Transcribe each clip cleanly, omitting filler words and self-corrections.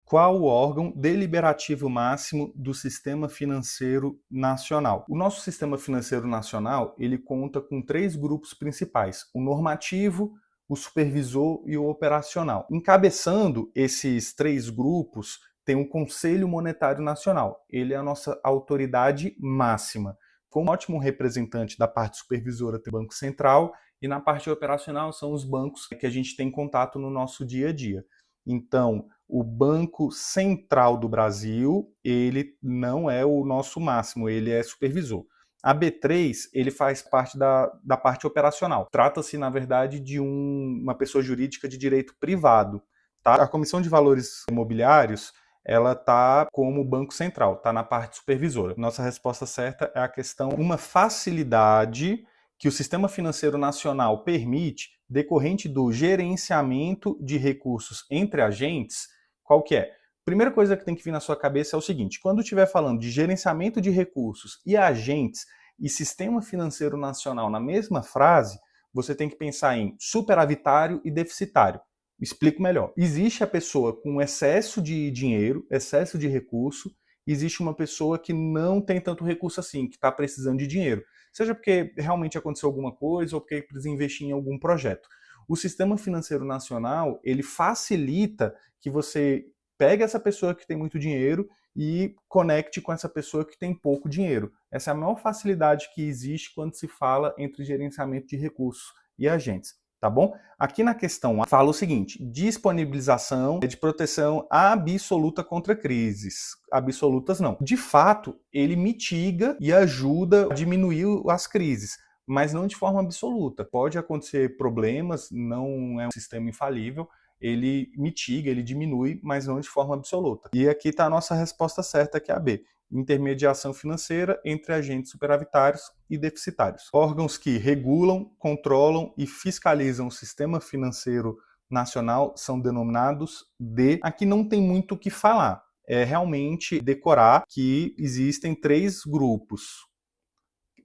Qual o órgão deliberativo máximo do Sistema Financeiro Nacional? O nosso Sistema Financeiro Nacional, ele conta com 3 grupos principais: o normativo, o supervisor e o operacional. Encabeçando esses 3 grupos, tem o Conselho Monetário Nacional. Ele é a nossa autoridade máxima. Como ótimo representante da parte supervisora tem o Banco Central, e na parte operacional são os bancos que a gente tem contato no nosso dia a dia. Então, o Banco Central do Brasil, ele não é o nosso máximo, ele é supervisor. A B3, ele faz parte da parte operacional. Trata-se, na verdade, de uma pessoa jurídica de direito privado. Tá? A Comissão de Valores Imobiliários, ela está como Banco Central, está na parte supervisora. Nossa resposta certa é a questão: uma facilidade que o Sistema Financeiro Nacional permite, decorrente do gerenciamento de recursos entre agentes. Qual que é? Primeira coisa que tem que vir na sua cabeça é o seguinte: quando estiver falando de gerenciamento de recursos e agentes e Sistema Financeiro Nacional na mesma frase, você tem que pensar em superavitário e deficitário. Explico melhor. Existe a pessoa com excesso de dinheiro, excesso de recurso, existe uma pessoa que não tem tanto recurso assim, que está precisando de dinheiro. Seja porque realmente aconteceu alguma coisa ou porque precisa investir em algum projeto. O Sistema Financeiro Nacional, ele facilita que você pegue essa pessoa que tem muito dinheiro e conecte com essa pessoa que tem pouco dinheiro. Essa é a maior facilidade que existe quando se fala entre gerenciamento de recursos e agentes. Tá bom? Aqui na questão A fala o seguinte: disponibilização de proteção absoluta contra crises. Absolutas não. De fato, ele mitiga e ajuda a diminuir as crises, mas não de forma absoluta. Pode acontecer problemas, não é um sistema infalível, ele mitiga, ele diminui, mas não de forma absoluta. E aqui está a nossa resposta certa, que é a B: intermediação financeira entre agentes superavitários e deficitários. Órgãos que regulam, controlam e fiscalizam o sistema financeiro nacional são denominados de... Aqui não tem muito o que falar, é realmente decorar que existem 3 grupos: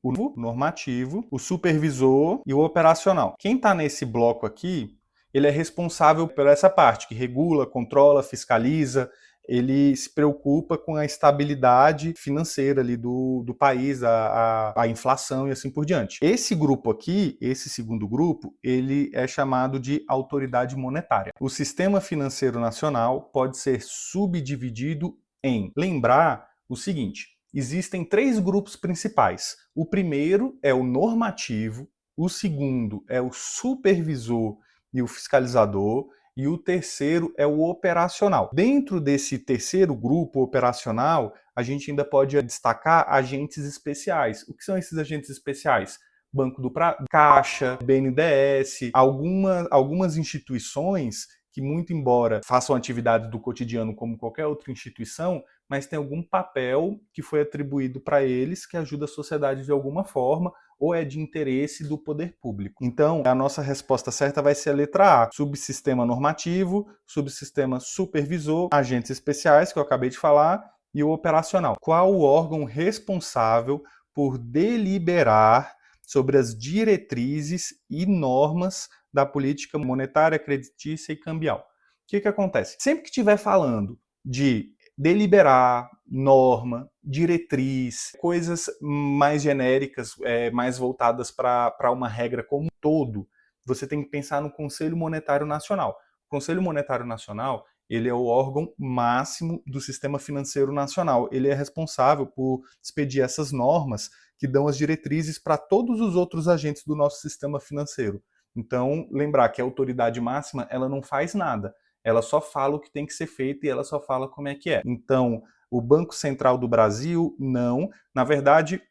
o normativo, o supervisor e o operacional. Quem está nesse bloco aqui, ele é responsável por essa parte, que regula, controla, fiscaliza. Ele se preocupa com a estabilidade financeira ali do país, a inflação e assim por diante. Esse grupo aqui, esse segundo grupo, ele é chamado de autoridade monetária. O Sistema Financeiro Nacional pode ser subdividido em... Lembrar o seguinte: existem 3 grupos principais. O primeiro é o normativo, o segundo é o supervisor e o fiscalizador, e o terceiro é o operacional. Dentro desse terceiro grupo operacional, a gente ainda pode destacar agentes especiais. O que são esses agentes especiais? Banco do Caixa, BNDES, algumas instituições que, muito embora façam atividades do cotidiano como qualquer outra instituição, mas tem algum papel que foi atribuído para eles que ajuda a sociedade de alguma forma ou é de interesse do poder público. Então, a nossa resposta certa vai ser a letra A: subsistema normativo, subsistema supervisor, agentes especiais, que eu acabei de falar, e o operacional. Qual o órgão responsável por deliberar sobre as diretrizes e normas da política monetária, creditícia e cambial? O que acontece? Sempre que estiver falando de deliberar, norma, diretriz, coisas mais genéricas, mais voltadas para uma regra como um todo, você tem que pensar no Conselho Monetário Nacional. O Conselho Monetário Nacional, ele é o órgão máximo do Sistema Financeiro Nacional. Ele é responsável por expedir essas normas que dão as diretrizes para todos os outros agentes do nosso sistema financeiro. Então, lembrar que a autoridade máxima, ela não faz nada. Ela só fala o que tem que ser feito e ela só fala como é que é. Então, o Banco Central do Brasil, não. Na verdade,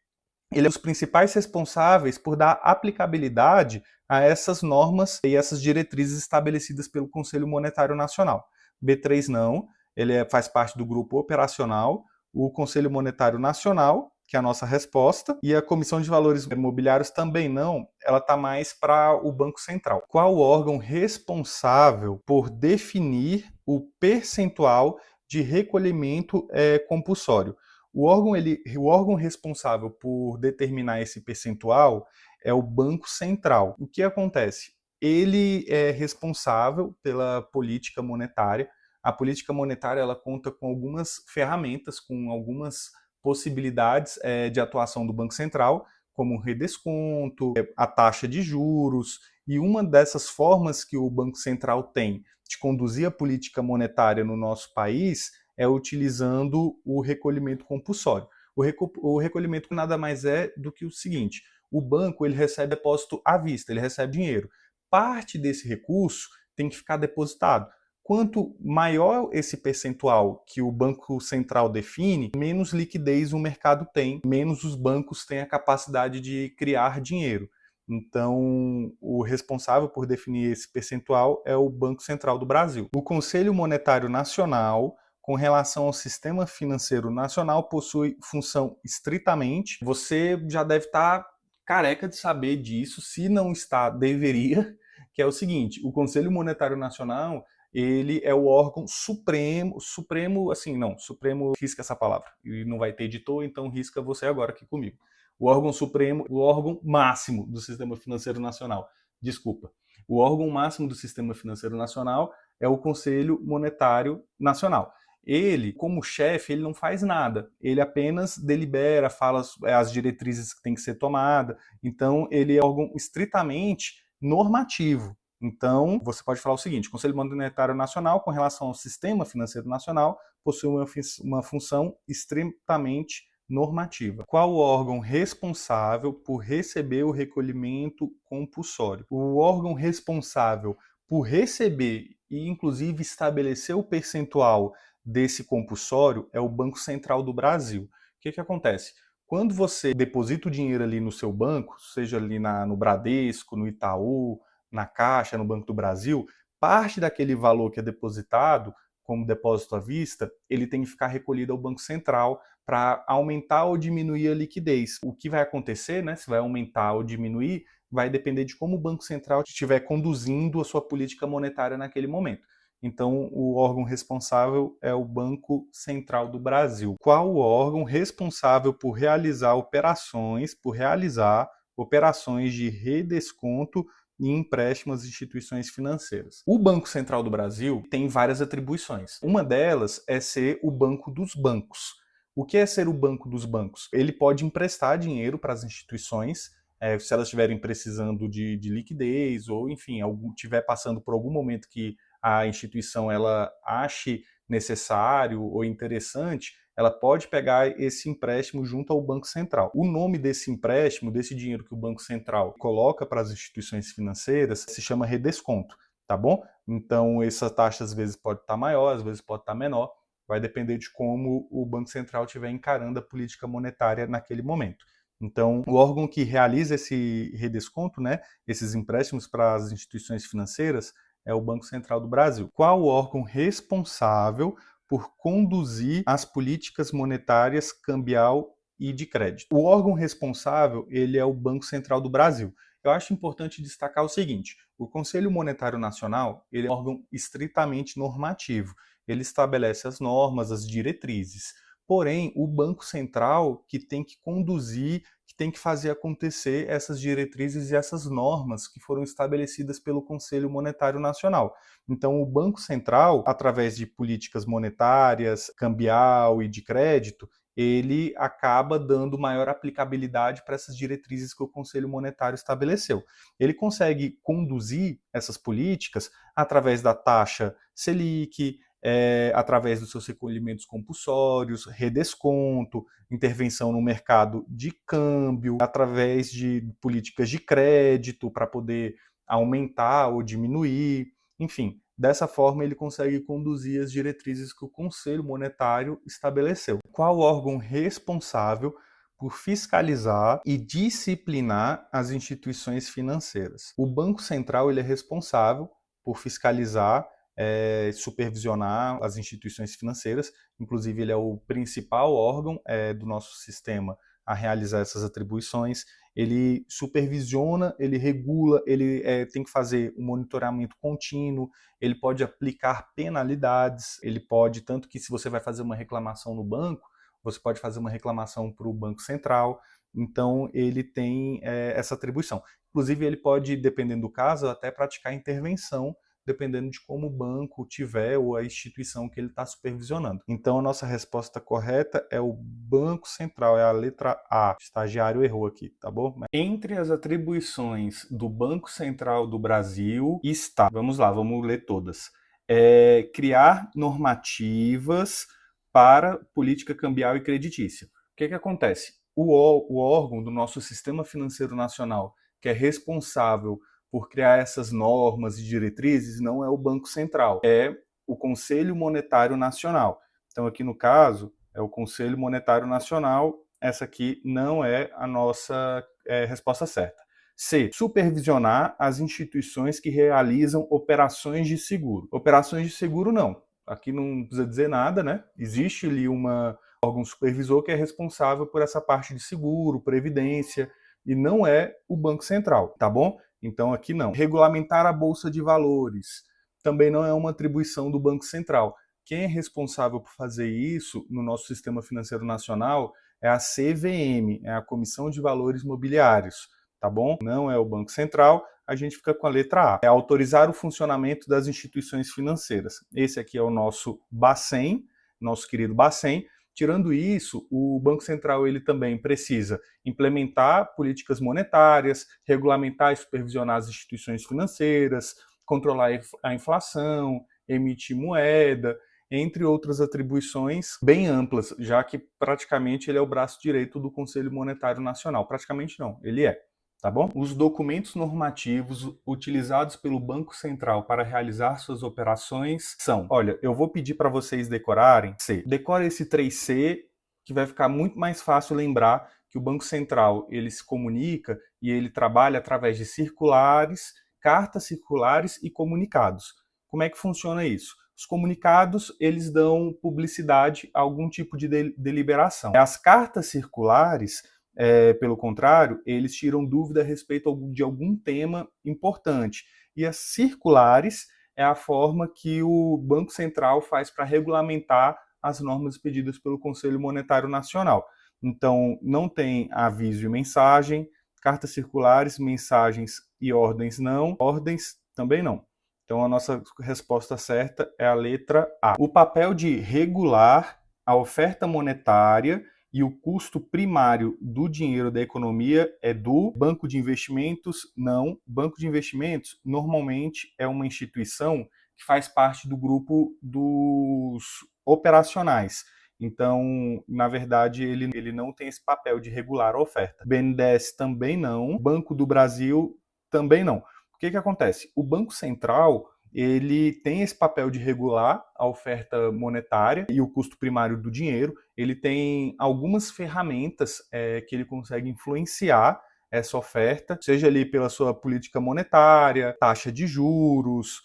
ele é um dos principais responsáveis por dar aplicabilidade a essas normas e essas diretrizes estabelecidas pelo Conselho Monetário Nacional. B3 não, ele faz parte do grupo operacional. O Conselho Monetário Nacional, que é a nossa resposta, e a Comissão de Valores Imobiliários também não, ela está mais para o Banco Central. Qual o órgão responsável por definir o percentual de recolhimento compulsório? O órgão responsável por determinar esse percentual é o Banco Central. O que acontece? Ele é responsável pela política monetária. a política monetária ela conta com algumas ferramentas, com algumas possibilidades de atuação do Banco Central, como o redesconto, a taxa de juros, e uma dessas formas que o Banco Central tem de conduzir a política monetária no nosso país é utilizando o recolhimento compulsório. O recolhimento nada mais é do que o seguinte: o banco ele recebe depósito à vista, ele recebe dinheiro. Parte desse recurso tem que ficar depositado. Quanto maior esse percentual que o Banco Central define, menos liquidez o mercado tem, menos os bancos têm a capacidade de criar dinheiro. Então, o responsável por definir esse percentual é o Banco Central do Brasil. O Conselho Monetário Nacional, com relação ao sistema financeiro nacional, possui função estritamente. Você já deve estar careca de saber disso, se não está, deveria, que é o seguinte: o Conselho Monetário Nacional ele é o órgão supremo, assim, não, supremo, risca essa palavra, e não vai ter editor, então risca você agora aqui comigo. O órgão supremo, o órgão máximo do Sistema Financeiro Nacional, desculpa. O órgão máximo do Sistema Financeiro Nacional é o Conselho Monetário Nacional. Ele, como chefe, ele não faz nada, ele apenas delibera, fala as diretrizes que tem que ser tomada, então ele é um órgão estritamente normativo. Então, você pode falar o seguinte: o Conselho Monetário Nacional, com relação ao Sistema Financeiro Nacional, possui uma função estritamente normativa. Qual o órgão responsável por receber o recolhimento compulsório? O órgão responsável por receber e, inclusive, estabelecer o percentual desse compulsório é o Banco Central do Brasil. O que acontece? Quando você deposita o dinheiro ali no seu banco, seja ali no Bradesco, no Itaú, na Caixa, no Banco do Brasil, parte daquele valor que é depositado como depósito à vista, ele tem que ficar recolhido ao Banco Central para aumentar ou diminuir a liquidez. O que vai acontecer, né, se vai aumentar ou diminuir, vai depender de como o Banco Central estiver conduzindo a sua política monetária naquele momento. Então, o órgão responsável é o Banco Central do Brasil. Qual o órgão responsável por realizar operações de redesconto e empréstimo às instituições financeiras? O Banco Central do Brasil tem várias atribuições. Uma delas é ser o banco dos bancos. O que é ser o banco dos bancos? Ele pode emprestar dinheiro para as instituições, se elas estiverem precisando de liquidez ou, enfim, estiver passando por algum momento que a instituição ela ache necessário ou interessante, ela pode pegar esse empréstimo junto ao Banco Central. O nome desse empréstimo, desse dinheiro que o Banco Central coloca para as instituições financeiras, se chama redesconto, tá bom? Então, essa taxa às vezes pode estar maior, às vezes pode estar menor, vai depender de como o Banco Central estiver encarando a política monetária naquele momento. Então, o órgão que realiza esse redesconto, né, esses empréstimos para as instituições financeiras, é o Banco Central do Brasil. Qual o órgão responsável por conduzir as políticas monetárias, cambial e de crédito? O órgão responsável, ele é o Banco Central do Brasil. Eu acho importante destacar o seguinte: o Conselho Monetário Nacional, ele é um órgão estritamente normativo. Ele estabelece as normas, as diretrizes. Porém, o Banco Central que tem que conduzir, que tem que fazer acontecer essas diretrizes e essas normas que foram estabelecidas pelo Conselho Monetário Nacional. Então, o Banco Central, através de políticas monetárias, cambial e de crédito, ele acaba dando maior aplicabilidade para essas diretrizes que o Conselho Monetário estabeleceu. Ele consegue conduzir essas políticas através da taxa Selic, através dos seus recolhimentos compulsórios, redesconto, intervenção no mercado de câmbio, através de políticas de crédito para poder aumentar ou diminuir, enfim. Dessa forma, ele consegue conduzir as diretrizes que o Conselho Monetário estabeleceu. Qual órgão responsável por fiscalizar e disciplinar as instituições financeiras? O Banco Central ele é responsável por fiscalizar, supervisionar as instituições financeiras, inclusive ele é o principal órgão do nosso sistema a realizar essas atribuições. Ele supervisiona, ele regula, ele tem que fazer um monitoramento contínuo, ele pode aplicar penalidades, ele pode, tanto que se você vai fazer uma reclamação no banco, você pode fazer uma reclamação para o Banco Central, então ele tem essa atribuição. Inclusive ele pode, dependendo do caso, até praticar intervenção dependendo de como o banco tiver ou a instituição que ele está supervisionando. Então, a nossa resposta correta é o Banco Central, é a letra A. O estagiário errou aqui, tá bom? Entre as atribuições do Banco Central do Brasil está, vamos lá, vamos ler todas, criar normativas para política cambial e creditícia. O que acontece? O órgão do nosso Sistema Financeiro Nacional, que é responsável por criar essas normas e diretrizes, não é o Banco Central, é o Conselho Monetário Nacional. Então, aqui no caso, é o Conselho Monetário Nacional, essa aqui não é a nossa resposta certa. C. Supervisionar as instituições que realizam operações de seguro. Operações de seguro não. Aqui não precisa dizer nada, né? Existe ali um órgão supervisor que é responsável por essa parte de seguro, previdência, e não é o Banco Central, tá bom? Então aqui não. Regulamentar a Bolsa de Valores também não é uma atribuição do Banco Central. Quem é responsável por fazer isso no nosso Sistema Financeiro Nacional é a CVM, é a Comissão de Valores Mobiliários, tá bom? Não é o Banco Central, a gente fica com a letra A. É autorizar o funcionamento das instituições financeiras. Esse aqui é o nosso Bacen, nosso querido Bacen. Tirando isso, o Banco Central ele também precisa implementar políticas monetárias, regulamentar e supervisionar as instituições financeiras, controlar a inflação, emitir moeda, entre outras atribuições bem amplas, já que praticamente ele é o braço direito do Conselho Monetário Nacional. Praticamente não, ele é. Tá bom? Os documentos normativos utilizados pelo Banco Central para realizar suas operações são, olha, eu vou pedir para vocês decorarem C. Decore esse 3C, que vai ficar muito mais fácil lembrar que o Banco Central ele se comunica e ele trabalha através de circulares, cartas circulares e comunicados. Como é que funciona isso? Os comunicados, eles dão publicidade a algum tipo de deliberação. As cartas circulares, pelo contrário, eles tiram dúvida a respeito de algum tema importante. E as circulares é a forma que o Banco Central faz para regulamentar as normas pedidas pelo Conselho Monetário Nacional. Então, não tem aviso e mensagem, cartas circulares, mensagens e ordens não, ordens também não. Então, a nossa resposta certa é a letra A. O papel de regular a oferta monetária e o custo primário do dinheiro da economia é do banco de investimentos? Não. Banco de investimentos, normalmente, é uma instituição que faz parte do grupo dos operacionais. Então, na verdade, ele não tem esse papel de regular a oferta. BNDES também não. Banco do Brasil também não. O que acontece? O Banco Central ele tem esse papel de regular a oferta monetária e o custo primário do dinheiro. Ele tem algumas ferramentas que ele consegue influenciar essa oferta, seja ali pela sua política monetária, taxa de juros,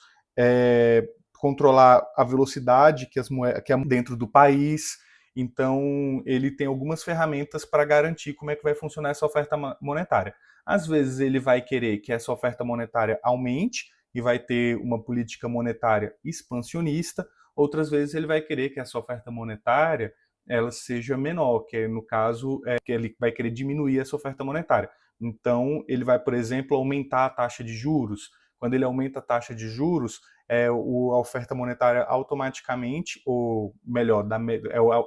controlar a velocidade que é dentro do país. Então, ele tem algumas ferramentas para garantir como é que vai funcionar essa oferta monetária. Às vezes, ele vai querer que essa oferta monetária aumente e vai ter uma política monetária expansionista. Outras vezes, ele vai querer que essa oferta monetária ela seja menor, que no caso é que ele vai querer diminuir essa oferta monetária. Então, ele vai, por exemplo, aumentar a taxa de juros. Quando ele aumenta a taxa de juros, a oferta monetária automaticamente, ou melhor,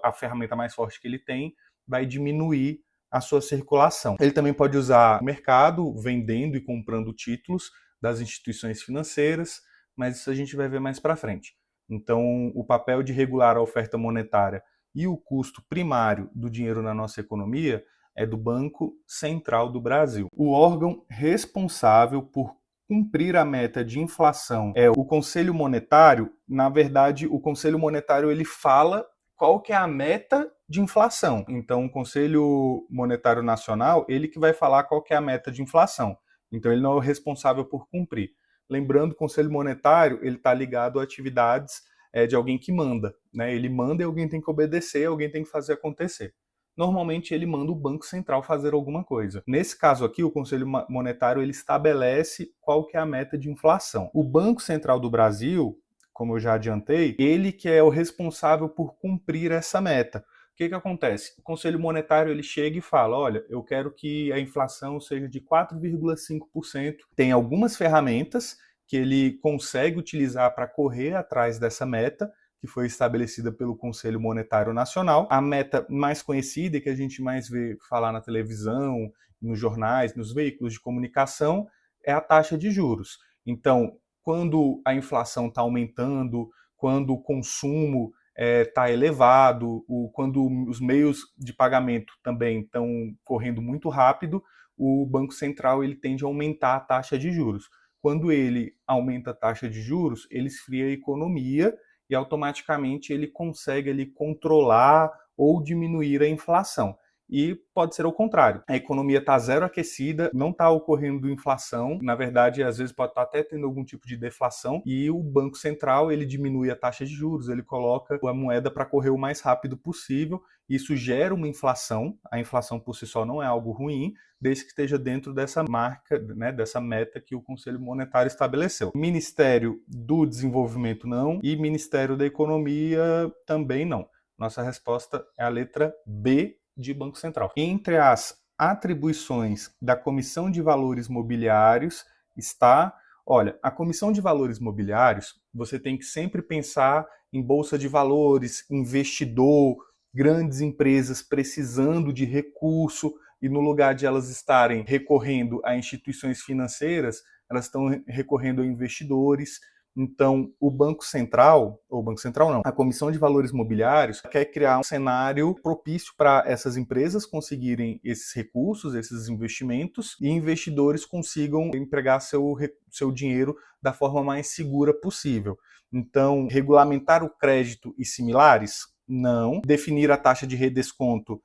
a ferramenta mais forte que ele tem, vai diminuir a sua circulação. Ele também pode usar o mercado, vendendo e comprando títulos das instituições financeiras, mas isso a gente vai ver mais para frente. Então, o papel de regular a oferta monetária e o custo primário do dinheiro na nossa economia é do Banco Central do Brasil. O órgão responsável por cumprir a meta de inflação é o Conselho Monetário. Na verdade, o Conselho Monetário ele fala qual que é a meta de inflação. Então, o Conselho Monetário Nacional, ele que vai falar qual que é a meta de inflação. Então, ele não é o responsável por cumprir. Lembrando, o Conselho Monetário ele está ligado a atividades de alguém que manda, né? Ele manda e alguém tem que obedecer, alguém tem que fazer acontecer. Normalmente ele manda o Banco Central fazer alguma coisa. Nesse caso aqui, o Conselho Monetário ele estabelece qual que é a meta de inflação. O Banco Central do Brasil, como eu já adiantei, ele que é o responsável por cumprir essa meta. O que acontece? O Conselho Monetário ele chega e fala, olha, eu quero que a inflação seja de 4,5%. Tem algumas ferramentas que ele consegue utilizar para correr atrás dessa meta, que foi estabelecida pelo Conselho Monetário Nacional. A meta mais conhecida e que a gente mais vê falar na televisão, nos jornais, nos veículos de comunicação, é a taxa de juros. Então, quando a inflação está aumentando, quando o consumo está elevado, quando os meios de pagamento também estão correndo muito rápido, o Banco Central ele tende a aumentar a taxa de juros. Quando ele aumenta a taxa de juros, ele esfria a economia e automaticamente ele consegue ali controlar ou diminuir a inflação. E pode ser o contrário. A economia está zero aquecida, não está ocorrendo inflação, na verdade, às vezes pode estar até tendo algum tipo de deflação, e o Banco Central ele diminui a taxa de juros, ele coloca a moeda para correr o mais rápido possível, isso gera uma inflação, a inflação por si só não é algo ruim, desde que esteja dentro dessa marca, né, dessa meta que o Conselho Monetário estabeleceu. Ministério do Desenvolvimento não, e Ministério da Economia também não. Nossa resposta é a letra B, de Banco Central. Entre as atribuições da Comissão de Valores Mobiliários está, olha, a Comissão de Valores Mobiliários, você tem que sempre pensar em bolsa de valores, investidor, grandes empresas precisando de recurso e no lugar de elas estarem recorrendo a instituições financeiras, elas estão recorrendo a investidores. Então, o Banco Central, ou Banco Central não, a Comissão de Valores Mobiliários quer criar um cenário propício para essas empresas conseguirem esses recursos, esses investimentos, e investidores consigam empregar seu dinheiro da forma mais segura possível. Então, regulamentar o crédito e similares? Não. Definir a taxa de redesconto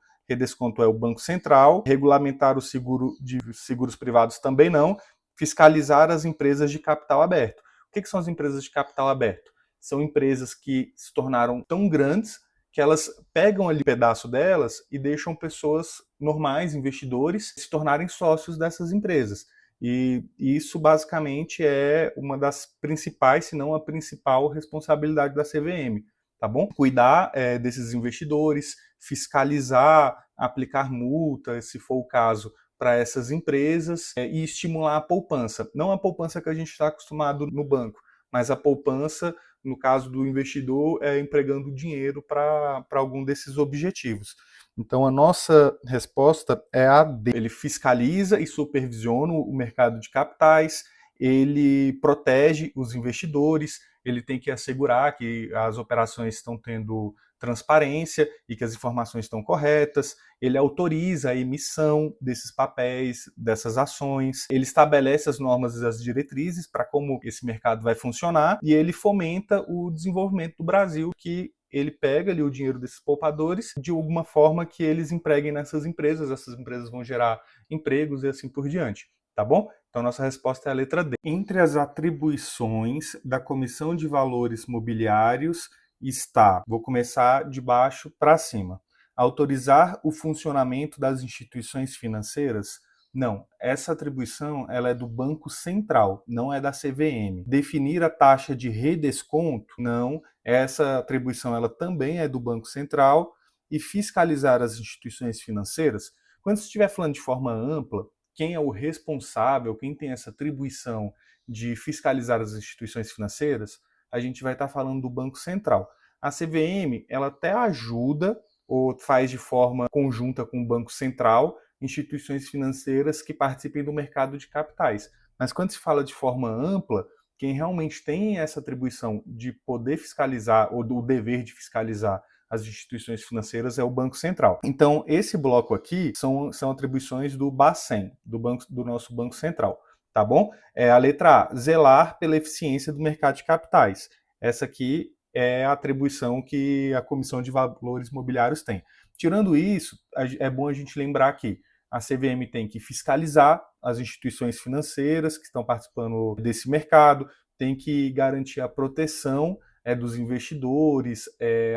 é o Banco Central. Regulamentar o seguro de seguros privados também não. Fiscalizar as empresas de capital aberto. O que são as empresas de capital aberto? São empresas que se tornaram tão grandes que elas pegam ali um pedaço delas e deixam pessoas normais, investidores, se tornarem sócios dessas empresas. E isso basicamente é uma das principais, se não a principal responsabilidade da CVM, tá bom? Cuidar desses investidores, fiscalizar, aplicar multas, se for o caso, para essas empresas e estimular a poupança. Não a poupança que a gente está acostumado no banco, mas a poupança, no caso do investidor, empregando dinheiro para algum desses objetivos. Então, a nossa resposta é a D. Ele fiscaliza e supervisiona o mercado de capitais, ele protege os investidores, ele tem que assegurar que as operações estão tendo transparência e que as informações estão corretas, ele autoriza a emissão desses papéis, dessas ações, ele estabelece as normas e as diretrizes para como esse mercado vai funcionar e ele fomenta o desenvolvimento do Brasil, que ele pega ali o dinheiro desses poupadores de alguma forma que eles empreguem nessas empresas, essas empresas vão gerar empregos e assim por diante, tá bom? Então nossa resposta é a letra D. Entre as atribuições da Comissão de Valores Mobiliários está, vou começar de baixo para cima, autorizar o funcionamento das instituições financeiras? Não, essa atribuição ela é do Banco Central, não é da CVM. Definir a taxa de redesconto? Não, essa atribuição ela também é do Banco Central. E fiscalizar as instituições financeiras? Quando você estiver falando de forma ampla, quem é o responsável, quem tem essa atribuição de fiscalizar as instituições financeiras, a gente vai estar falando do Banco Central. A CVM, ela até ajuda ou faz de forma conjunta com o Banco Central instituições financeiras que participem do mercado de capitais. Mas quando se fala de forma ampla, quem realmente tem essa atribuição de poder fiscalizar ou do dever de fiscalizar as instituições financeiras é o Banco Central. Então, esse bloco aqui são atribuições do Bacen, do nosso Banco Central. Tá bom? A letra A, zelar pela eficiência do mercado de capitais. Essa aqui é a atribuição que a Comissão de Valores Mobiliários tem. Tirando isso, é bom a gente lembrar que a CVM tem que fiscalizar as instituições financeiras que estão participando desse mercado, tem que garantir a proteção dos investidores,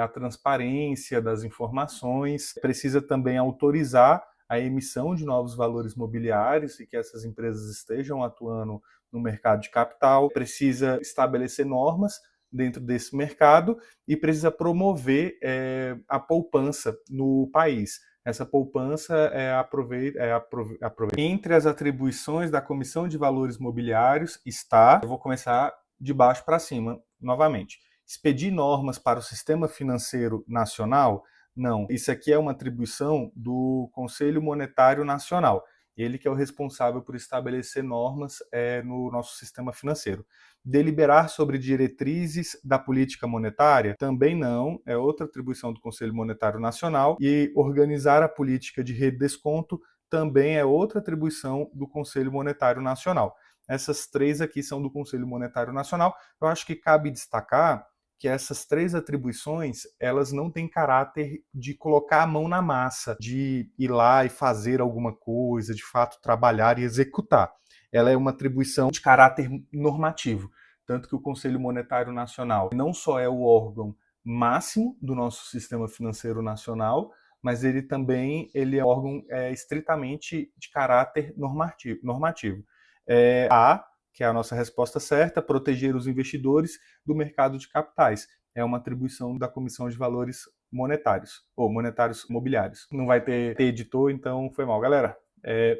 a transparência das informações, precisa também autorizar a emissão de novos valores mobiliários e que essas empresas estejam atuando no mercado de capital, precisa estabelecer normas dentro desse mercado e precisa promover a poupança no país. Essa poupança Entre as atribuições da Comissão de Valores Mobiliários está, eu vou começar de baixo para cima novamente, expedir normas para o Sistema Financeiro Nacional. Não, isso aqui é uma atribuição do Conselho Monetário Nacional. Ele que é o responsável por estabelecer normas no nosso sistema financeiro. Deliberar sobre diretrizes da política monetária? Também não, é outra atribuição do Conselho Monetário Nacional. E organizar a política de redesconto também é outra atribuição do Conselho Monetário Nacional. Essas três aqui são do Conselho Monetário Nacional. Eu acho que cabe destacar que essas três atribuições, elas não têm caráter de colocar a mão na massa, de ir lá e fazer alguma coisa, de fato trabalhar e executar. Ela é uma atribuição de caráter normativo, tanto que o Conselho Monetário Nacional não só é o órgão máximo do nosso sistema financeiro nacional, mas ele também é um órgão estritamente de caráter normativo. Que é a nossa resposta certa, proteger os investidores do mercado de capitais. É uma atribuição da Comissão de Valores Monetários, ou monetários mobiliários. Não vai ter editor, então foi mal, galera.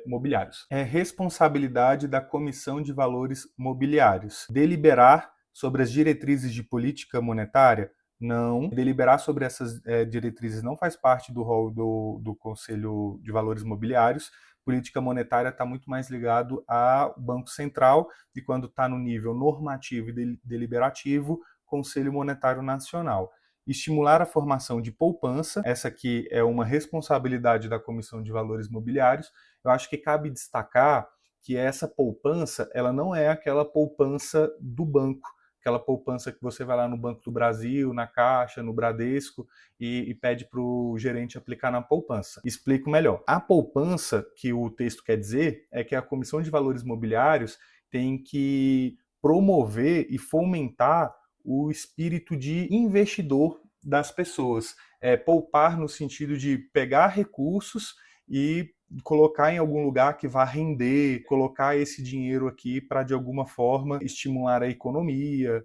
Mobiliários. É responsabilidade da Comissão de Valores Mobiliários. Deliberar sobre as diretrizes de política monetária? Não. Deliberar sobre essas diretrizes não faz parte do rol do Conselho de Valores Mobiliários. Política monetária está muito mais ligado ao Banco Central e quando está no nível normativo e deliberativo, Conselho Monetário Nacional. Estimular a formação de poupança, essa aqui é uma responsabilidade da Comissão de Valores Mobiliários. Eu acho que cabe destacar que essa poupança, ela não é aquela poupança do banco, aquela poupança que você vai lá no Banco do Brasil, na Caixa, no Bradesco e pede para o gerente aplicar na poupança. Explico melhor. A poupança, que o texto quer dizer, é que a Comissão de Valores Mobiliários tem que promover e fomentar o espírito de investidor das pessoas. Poupar no sentido de pegar recursos e colocar em algum lugar que vá render, colocar esse dinheiro aqui para, de alguma forma, estimular a economia,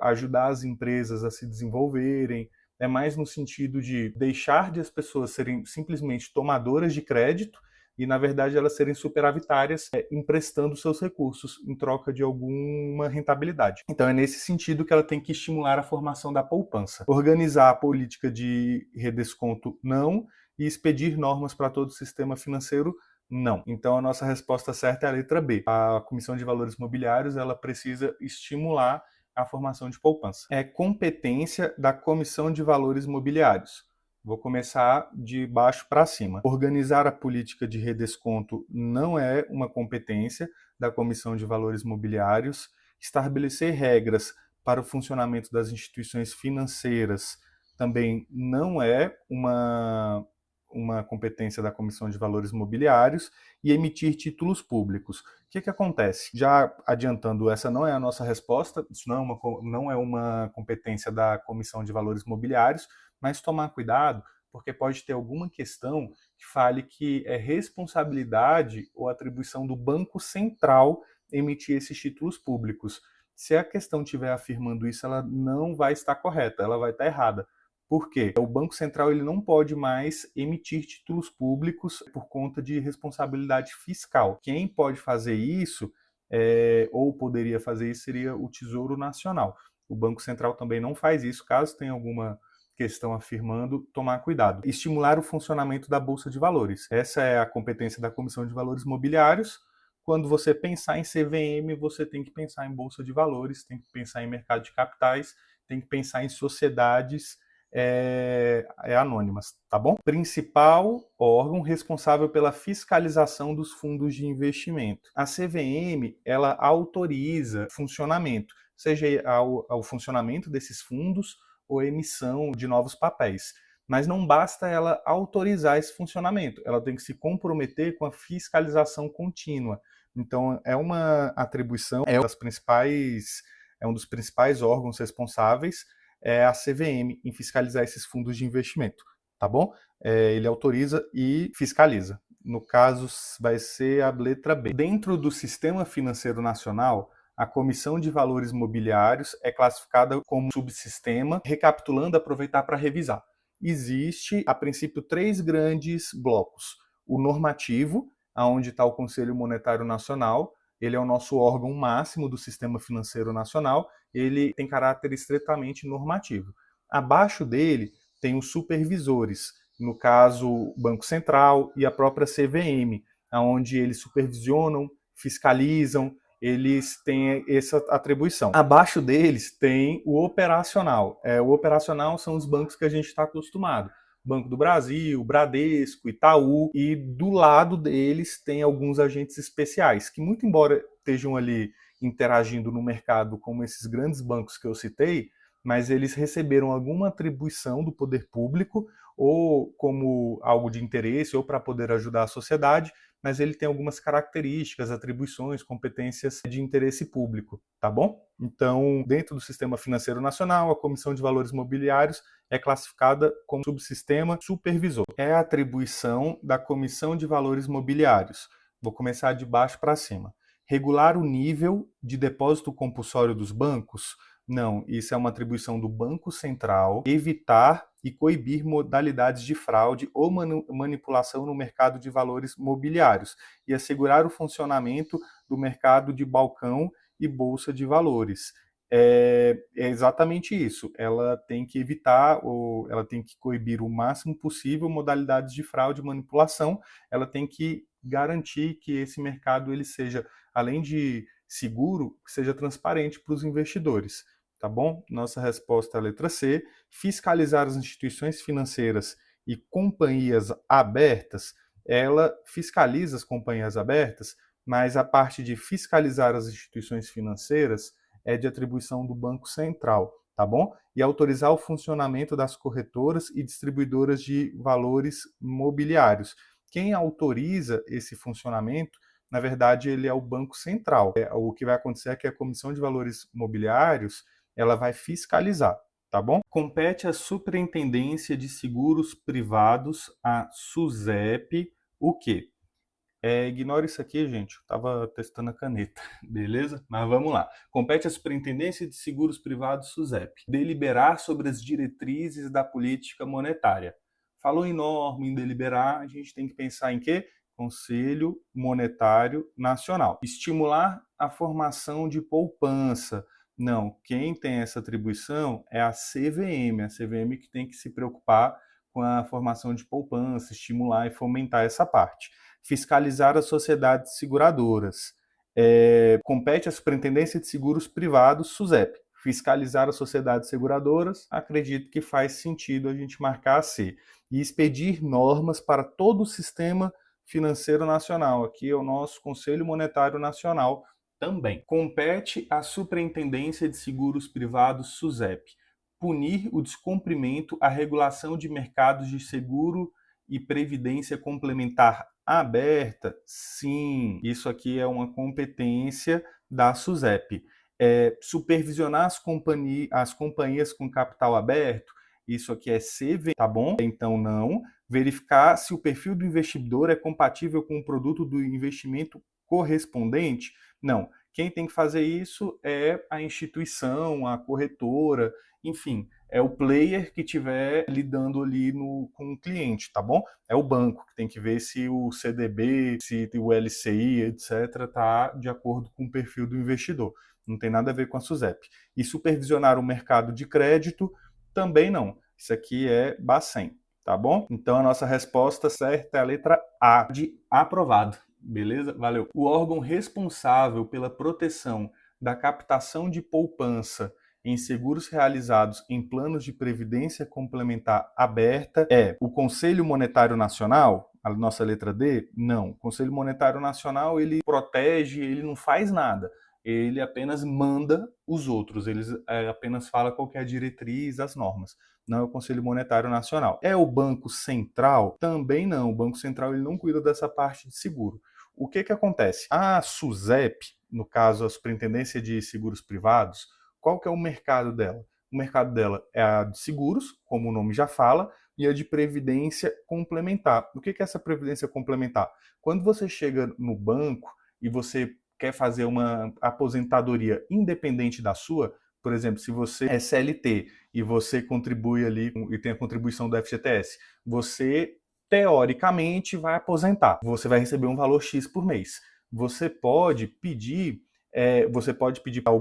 ajudar as empresas a se desenvolverem. É mais no sentido de deixar de as pessoas serem simplesmente tomadoras de crédito e, na verdade, elas serem superavitárias, emprestando seus recursos em troca de alguma rentabilidade. Então, é nesse sentido que ela tem que estimular a formação da poupança. Organizar a política de redesconto, não. E expedir normas para todo o sistema financeiro, não. Então, a nossa resposta certa é a letra B. A Comissão de Valores Mobiliários, ela precisa estimular a formação de poupança. É competência da Comissão de Valores Mobiliários. Vou começar de baixo para cima. Organizar a política de redesconto não é uma competência da Comissão de Valores Mobiliários. Estabelecer regras para o funcionamento das instituições financeiras também não é uma competência da Comissão de Valores Mobiliários, e emitir títulos públicos. O que acontece? Já adiantando, essa não é a nossa resposta, isso não é uma competência da Comissão de Valores Mobiliários, mas tomar cuidado, porque pode ter alguma questão que fale que é responsabilidade ou atribuição do Banco Central emitir esses títulos públicos. Se a questão estiver afirmando isso, ela não vai estar correta, ela vai estar errada. Por quê? O Banco Central ele não pode mais emitir títulos públicos por conta de responsabilidade fiscal. Quem pode fazer isso, ou poderia fazer isso, seria o Tesouro Nacional. O Banco Central também não faz isso. Caso tenha alguma questão afirmando, tomar cuidado. Estimular o funcionamento da Bolsa de Valores. Essa é a competência da Comissão de Valores Mobiliários. Quando você pensar em CVM, você tem que pensar em Bolsa de Valores, tem que pensar em mercado de capitais, tem que pensar em sociedades anônimas, tá bom? Principal órgão responsável pela fiscalização dos fundos de investimento. A CVM, ela autoriza funcionamento, seja ao funcionamento desses fundos ou a emissão de novos papéis. Mas não basta ela autorizar esse funcionamento, ela tem que se comprometer com a fiscalização contínua. Então, é uma atribuição, é um dos principais órgãos responsáveis, é a CVM, em fiscalizar esses fundos de investimento, tá bom? Ele autoriza e fiscaliza. No caso, vai ser a letra B. Dentro do Sistema Financeiro Nacional, a Comissão de Valores Mobiliários é classificada como subsistema. Recapitulando, aproveitar para revisar. existe, a princípio, três grandes blocos. O normativo, onde está o Conselho Monetário Nacional, ele é o nosso órgão máximo do Sistema Financeiro Nacional, ele tem caráter estritamente normativo. Abaixo dele tem os supervisores, no caso, o Banco Central e a própria CVM, onde eles supervisionam, fiscalizam, eles têm essa atribuição. Abaixo deles tem o operacional. O operacional são os bancos que a gente está acostumado. Banco do Brasil, Bradesco, Itaú, e do lado deles tem alguns agentes especiais, que muito embora estejam ali interagindo no mercado como esses grandes bancos que eu citei, mas eles receberam alguma atribuição do poder público, ou como algo de interesse, ou para poder ajudar a sociedade, mas ele tem algumas características, atribuições, competências de interesse público, tá bom? Então, dentro do Sistema Financeiro Nacional, a Comissão de Valores Mobiliários é classificada como subsistema supervisor. É a atribuição da Comissão de Valores Mobiliários. Vou começar de baixo para cima. Regular o nível de depósito compulsório dos bancos? Não, isso é uma atribuição do Banco Central. Evitar e coibir modalidades de fraude ou manipulação no mercado de valores mobiliários e assegurar o funcionamento do mercado de balcão e bolsa de valores. É exatamente isso. Ela tem que evitar, ou ela tem que coibir o máximo possível modalidades de fraude e manipulação. Ela tem que garantir que esse mercado ele seja, além de seguro, seja transparente para os investidores. Tá bom? Nossa resposta é a letra C. Fiscalizar as instituições financeiras e companhias abertas. Ela fiscaliza as companhias abertas, mas a parte de fiscalizar as instituições financeiras é de atribuição do Banco Central, tá bom? E autorizar o funcionamento das corretoras e distribuidoras de valores mobiliários. Quem autoriza esse funcionamento, na verdade, ele é o Banco Central. O que vai acontecer é que a Comissão de Valores Mobiliários ela vai fiscalizar, tá bom? Compete à Superintendência de Seguros Privados, a SUSEP, o quê? Ignora isso aqui, gente, eu estava testando a caneta, beleza? Mas vamos lá. Compete à Superintendência de Seguros Privados, SUSEP, deliberar sobre as diretrizes da política monetária. Falou em norma, em deliberar, a gente tem que pensar em quê? Conselho Monetário Nacional. Estimular a formação de poupança. Não, quem tem essa atribuição é a CVM que tem que se preocupar com a formação de poupança, estimular e fomentar essa parte. Fiscalizar as sociedades seguradoras. Compete à Superintendência de Seguros Privados, SUSEP. Fiscalizar as sociedades seguradoras, acredito que faz sentido a gente marcar a C. E expedir normas para todo o sistema financeiro nacional. Aqui é o nosso Conselho Monetário Nacional também. Compete à Superintendência de Seguros Privados, SUSEP, punir o descumprimento à regulação de mercados de seguro e previdência complementar aberta? Sim, isso aqui é uma competência da SUSEP. Supervisionar as companhias com capital aberto? Isso aqui é CV, tá bom? Então não. Verificar se o perfil do investidor é compatível com o produto do investimento correspondente? Não. Quem tem que fazer isso é a instituição, a corretora, enfim, é o player que estiver lidando ali com o cliente, tá bom? É o banco que tem que ver se o CDB, se o LCI, etc., está de acordo com o perfil do investidor. Não tem nada a ver com a SUSEP. E supervisionar o mercado de crédito? Também não. Isso aqui é Bacen, tá bom? Então a nossa resposta certa é a letra A, de aprovado. Beleza? Valeu. O órgão responsável pela proteção da captação de poupança em seguros realizados em planos de previdência complementar aberta é o Conselho Monetário Nacional, a nossa letra D? Não. O Conselho Monetário Nacional, ele protege, ele não faz nada. Ele apenas manda os outros, ele apenas fala qual que é a diretriz, as normas. Não é o Conselho Monetário Nacional. É o Banco Central? Também não. O Banco Central ele não cuida dessa parte de seguro. O que acontece? A SUSEP, no caso a Superintendência de Seguros Privados, qual que é o mercado dela? O mercado dela é a de seguros, como o nome já fala, e a de previdência complementar. O que é essa previdência complementar? Quando você chega no banco e você quer fazer uma aposentadoria independente da sua, Por exemplo, se você é CLT e você contribui ali e tem a contribuição do FGTS, você teoricamente vai aposentar. Você vai receber um valor X por mês. Você pode pedir para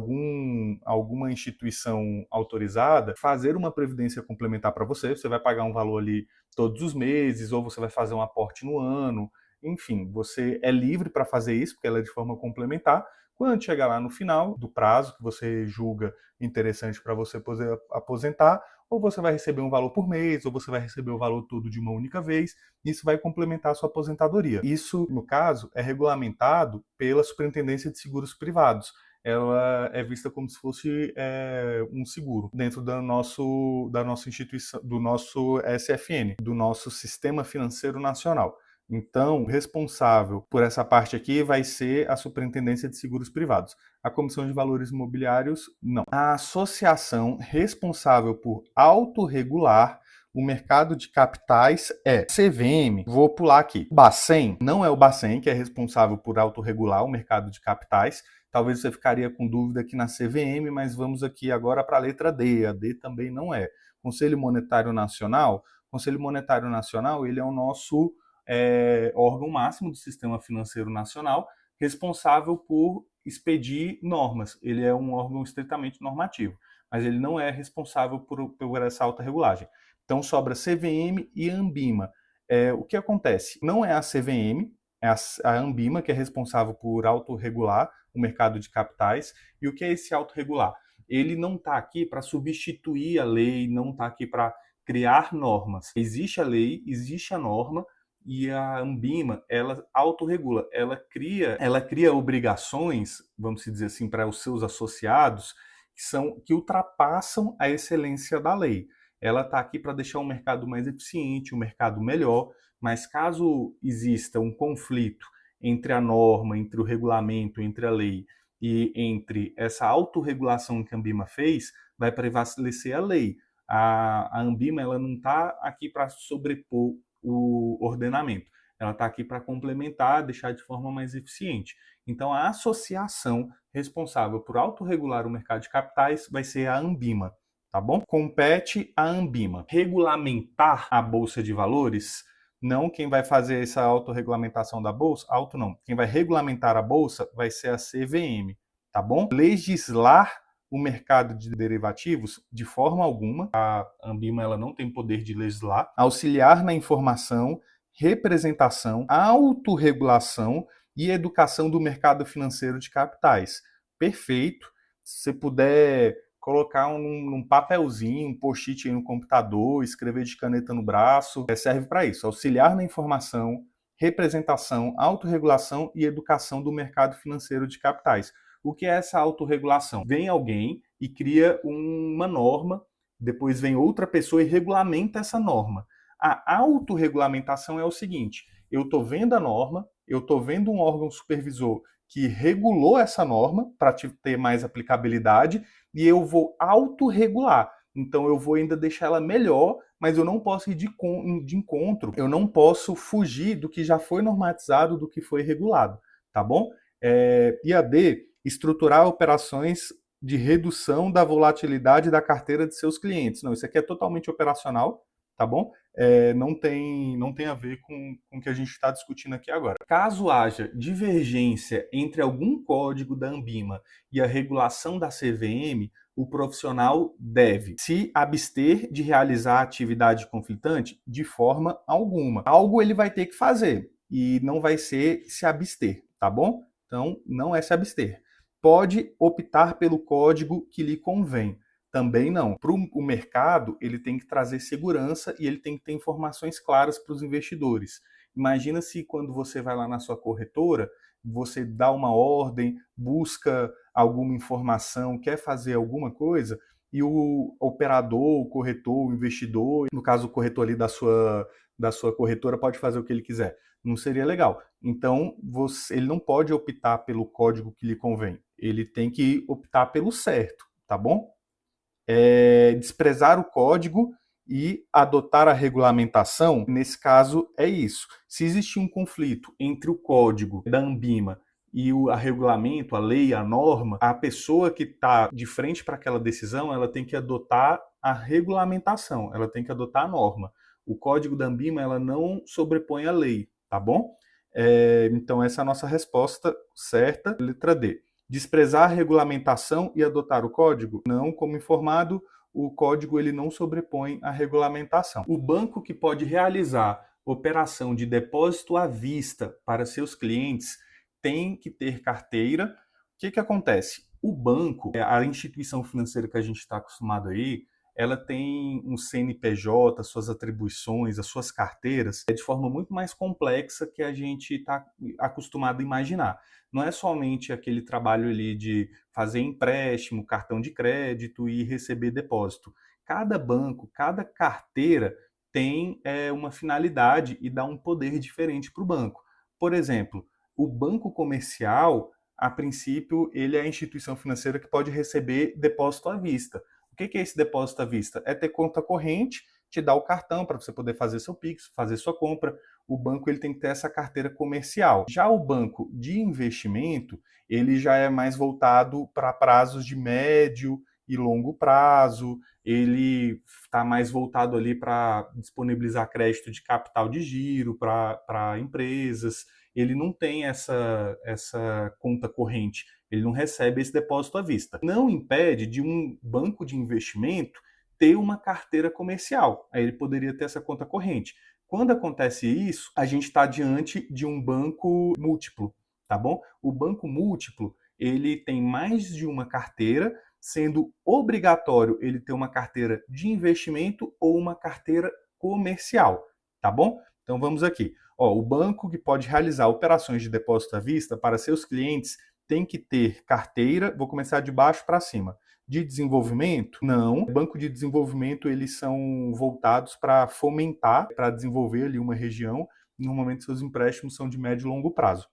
alguma instituição autorizada fazer uma previdência complementar para você. Você vai pagar um valor ali todos os meses, ou você vai fazer um aporte no ano. Enfim, você é livre para fazer isso, porque ela é de forma complementar. Quando chegar lá no final do prazo que você julga interessante para você poder aposentar, ou você vai receber um valor por mês, ou você vai receber o valor todo de uma única vez. Isso vai complementar a sua aposentadoria. Isso, no caso, é regulamentado pela Superintendência de Seguros Privados. Ela é vista como se fosse um seguro dentro da nossa instituição, do nosso SFN, do nosso Sistema Financeiro Nacional. Então, o responsável por essa parte aqui vai ser a Superintendência de Seguros Privados. A Comissão de Valores Imobiliários, não. A associação responsável por autorregular o mercado de capitais é CVM. Vou pular aqui. Bacen, não é o Bacen que é responsável por autorregular o mercado de capitais. Talvez você ficaria com dúvida aqui na CVM, mas vamos aqui agora para a letra D. A D também não é. Conselho Monetário Nacional. Conselho Monetário Nacional, ele é o nosso órgão máximo do Sistema Financeiro Nacional, responsável por expedir normas. Ele é um órgão estritamente normativo, mas ele não é responsável por essa autorregulagem. Então sobra CVM e Anbima. O que acontece? Não é a CVM, é a Anbima que é responsável por autorregular o mercado de capitais. E o que é esse autorregular? Ele não está aqui para substituir a lei, não está aqui para criar normas. Existe a lei, existe a norma, e a Anbima, ela autorregula, ela cria obrigações, vamos dizer assim, para os seus associados, que ultrapassam a excelência da lei. Ela está aqui para deixar o mercado mais eficiente, o mercado melhor, mas caso exista um conflito entre a norma, entre o regulamento, entre a lei e entre essa autorregulação que a Anbima fez, vai prevalecer a lei. A Anbima, ela não está aqui para sobrepor o ordenamento. Ela está aqui para complementar, deixar de forma mais eficiente. Então, a associação responsável por autorregular o mercado de capitais vai ser a Anbima, tá bom? Compete a Anbima regulamentar a Bolsa de Valores. Não quem vai fazer essa autorregulamentação da Bolsa, quem vai regulamentar a Bolsa vai ser a CVM, tá bom? Legislar o mercado de derivativos, de forma alguma, a Anbima ela não tem poder de legislar, auxiliar na informação, representação, autorregulação e educação do mercado financeiro de capitais. Perfeito. Se você puder colocar num papelzinho, um post-it aí no computador, escrever de caneta no braço, serve para isso. Auxiliar na informação, representação, autorregulação e educação do mercado financeiro de capitais. O que é essa autorregulação? Vem alguém e cria uma norma, depois vem outra pessoa e regulamenta essa norma. A autorregulamentação é o seguinte: eu estou vendo a norma, eu estou vendo um órgão supervisor que regulou essa norma para ter mais aplicabilidade e eu vou autorregular. Então eu vou ainda deixar ela melhor, mas eu não posso ir de encontro, eu não posso fugir do que já foi normatizado, do que foi regulado, tá bom? IAD, estruturar operações de redução da volatilidade da carteira de seus clientes. Não, isso aqui é totalmente operacional, tá bom? Não tem a ver com o que a gente está discutindo aqui agora. Caso haja divergência entre algum código da Anbima e a regulação da CVM, o profissional deve se abster de realizar atividade conflitante de forma alguma. Algo ele vai ter que fazer e não vai ser se abster, tá bom? Então, não é se abster. Pode optar pelo código que lhe convém. Também não. Para o mercado, ele tem que trazer segurança e ele tem que ter informações claras para os investidores. Imagina se quando você vai lá na sua corretora, você dá uma ordem, busca alguma informação, quer fazer alguma coisa, e o operador, o corretor, o investidor, no caso o corretor ali da sua corretora, pode fazer o que ele quiser. Não seria legal. Então, ele não pode optar pelo código que lhe convém. Ele tem que optar pelo certo, tá bom? Desprezar o código e adotar a regulamentação, nesse caso, é isso. Se existir um conflito entre o código da Anbima e a regulamento, a lei, a norma, a pessoa que está de frente para aquela decisão, ela tem que adotar a regulamentação, ela tem que adotar a norma. O código da Anbima, ela não sobrepõe a lei, tá bom? Então essa é a nossa resposta certa, letra D. Desprezar a regulamentação e adotar o código? Não, como informado, o código ele não sobrepõe a regulamentação. O banco que pode realizar operação de depósito à vista para seus clientes tem que ter carteira. O que acontece? O banco, a instituição financeira que a gente está acostumado aí, ela tem um CNPJ, suas atribuições, as suas carteiras, de forma muito mais complexa que a gente está acostumado a imaginar. Não é somente aquele trabalho ali de fazer empréstimo, cartão de crédito e receber depósito. Cada banco, cada carteira tem uma finalidade e dá um poder diferente para o banco. Por exemplo, o banco comercial, a princípio, ele é a instituição financeira que pode receber depósito à vista. O que é esse depósito à vista? É ter conta corrente, te dar o cartão para você poder fazer seu Pix, fazer sua compra. O banco ele tem que ter essa carteira comercial. Já o banco de investimento, ele já é mais voltado para prazos de médio e longo prazo, ele está mais voltado ali para disponibilizar crédito de capital de giro para empresas. Ele não tem essa conta corrente, ele não recebe esse depósito à vista. Não impede de um banco de investimento ter uma carteira comercial. Aí ele poderia ter essa conta corrente. Quando acontece isso, a gente está diante de um banco múltiplo, tá bom? O banco múltiplo, ele tem mais de uma carteira, sendo obrigatório ele ter uma carteira de investimento ou uma carteira comercial, tá bom? Então vamos aqui. O banco que pode realizar operações de depósito à vista para seus clientes tem que ter carteira, vou começar de baixo para cima. De desenvolvimento? Não. Banco de desenvolvimento, eles são voltados para fomentar, para desenvolver ali uma região. Normalmente seus empréstimos são de médio e longo prazo.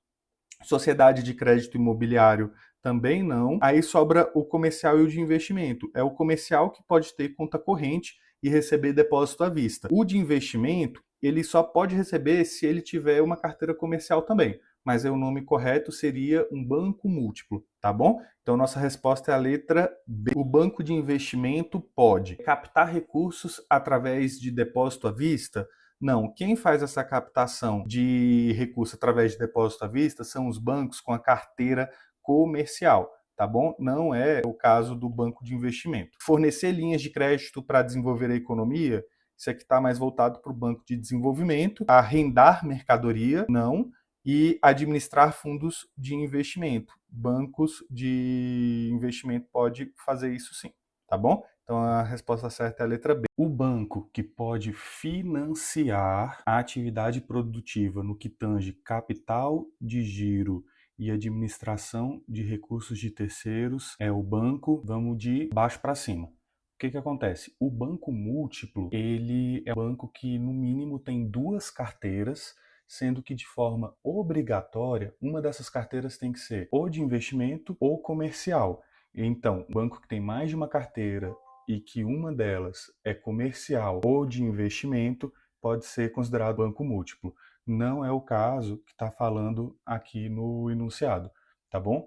Sociedade de crédito imobiliário também não. Aí sobra o comercial e o de investimento. É o comercial que pode ter conta corrente e receber depósito à vista. O de investimento, ele só pode receber se ele tiver uma carteira comercial também. Mas o nome correto seria um banco múltiplo, tá bom? Então nossa resposta é a letra B. O banco de investimento pode captar recursos através de depósito à vista? Não, quem faz essa captação de recurso através de depósito à vista são os bancos com a carteira comercial, tá bom? Não é o caso do banco de investimento. Fornecer linhas de crédito para desenvolver a economia, isso aqui está mais voltado para o banco de desenvolvimento. Arrendar mercadoria, não. E administrar fundos de investimento. Bancos de investimento pode fazer isso sim, tá bom? Então a resposta certa é a letra B. O banco que pode financiar a atividade produtiva no que tange capital de giro e administração de recursos de terceiros é o banco, vamos de baixo para cima. O que acontece? O banco múltiplo, ele é um banco que no mínimo tem duas carteiras, sendo que de forma obrigatória, uma dessas carteiras tem que ser ou de investimento ou comercial. Então, o banco que tem mais de uma carteira e que uma delas é comercial ou de investimento, pode ser considerado banco múltiplo. Não é o caso que está falando aqui no enunciado, tá bom?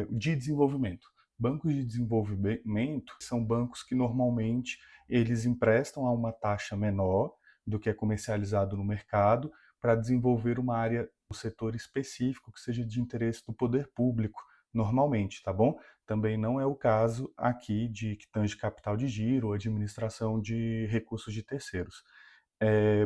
De desenvolvimento. Bancos de desenvolvimento são bancos que normalmente eles emprestam a uma taxa menor do que é comercializado no mercado para desenvolver uma área, um setor específico que seja de interesse do poder público, normalmente, tá bom? Também não é o caso aqui de que tange capital de giro ou administração de recursos de terceiros.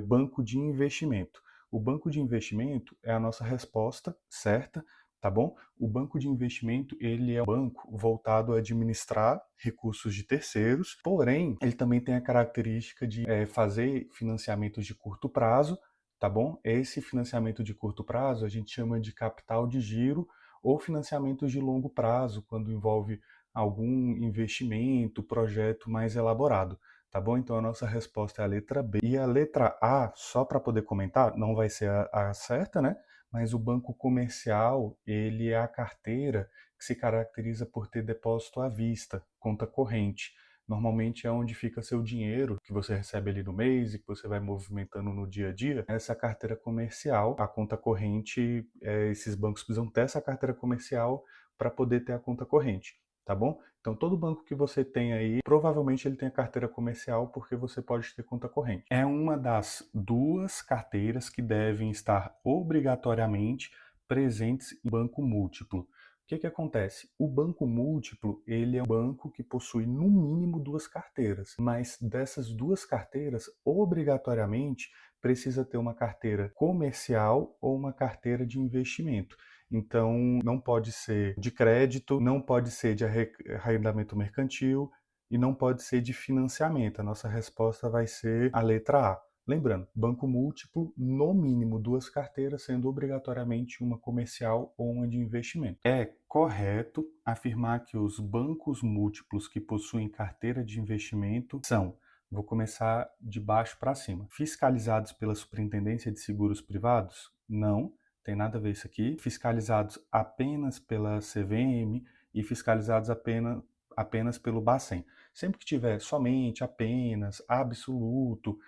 Banco de investimento. O banco de investimento é a nossa resposta certa, tá bom? O banco de investimento, ele é um banco voltado a administrar recursos de terceiros, porém, ele também tem a característica de fazer financiamentos de curto prazo, tá bom? Esse financiamento de curto prazo a gente chama de capital de giro ou financiamentos de longo prazo, quando envolve algum investimento, projeto mais elaborado, tá bom? Então a nossa resposta é a letra B. E a letra A, só para poder comentar, não vai ser a certa, né? Mas o banco comercial, ele é a carteira que se caracteriza por ter depósito à vista, conta corrente. normalmente é onde fica seu dinheiro, que você recebe ali no mês e que você vai movimentando no dia a dia. Essa carteira comercial, a conta corrente, esses bancos precisam ter essa carteira comercial para poder ter a conta corrente, tá bom? Então, todo banco que você tem aí, provavelmente ele tem a carteira comercial porque você pode ter conta corrente. É uma das duas carteiras que devem estar obrigatoriamente presentes em banco múltiplo. O que que acontece? O banco múltiplo, ele é um banco que possui no mínimo duas carteiras, mas dessas duas carteiras, obrigatoriamente, precisa ter uma carteira comercial ou uma carteira de investimento. Então, não pode ser de crédito, não pode ser de arrendamento mercantil e não pode ser de financiamento. A nossa resposta vai ser a letra A. Lembrando, banco múltiplo, no mínimo duas carteiras, sendo obrigatoriamente uma comercial ou uma de investimento. É correto afirmar que os bancos múltiplos que possuem carteira de investimento são, vou começar de baixo para cima, fiscalizados pela Superintendência de Seguros Privados? Não, tem nada a ver isso aqui. Fiscalizados apenas pela CVM e fiscalizados apenas pelo Bacen. Sempre que tiver somente, apenas, absoluto,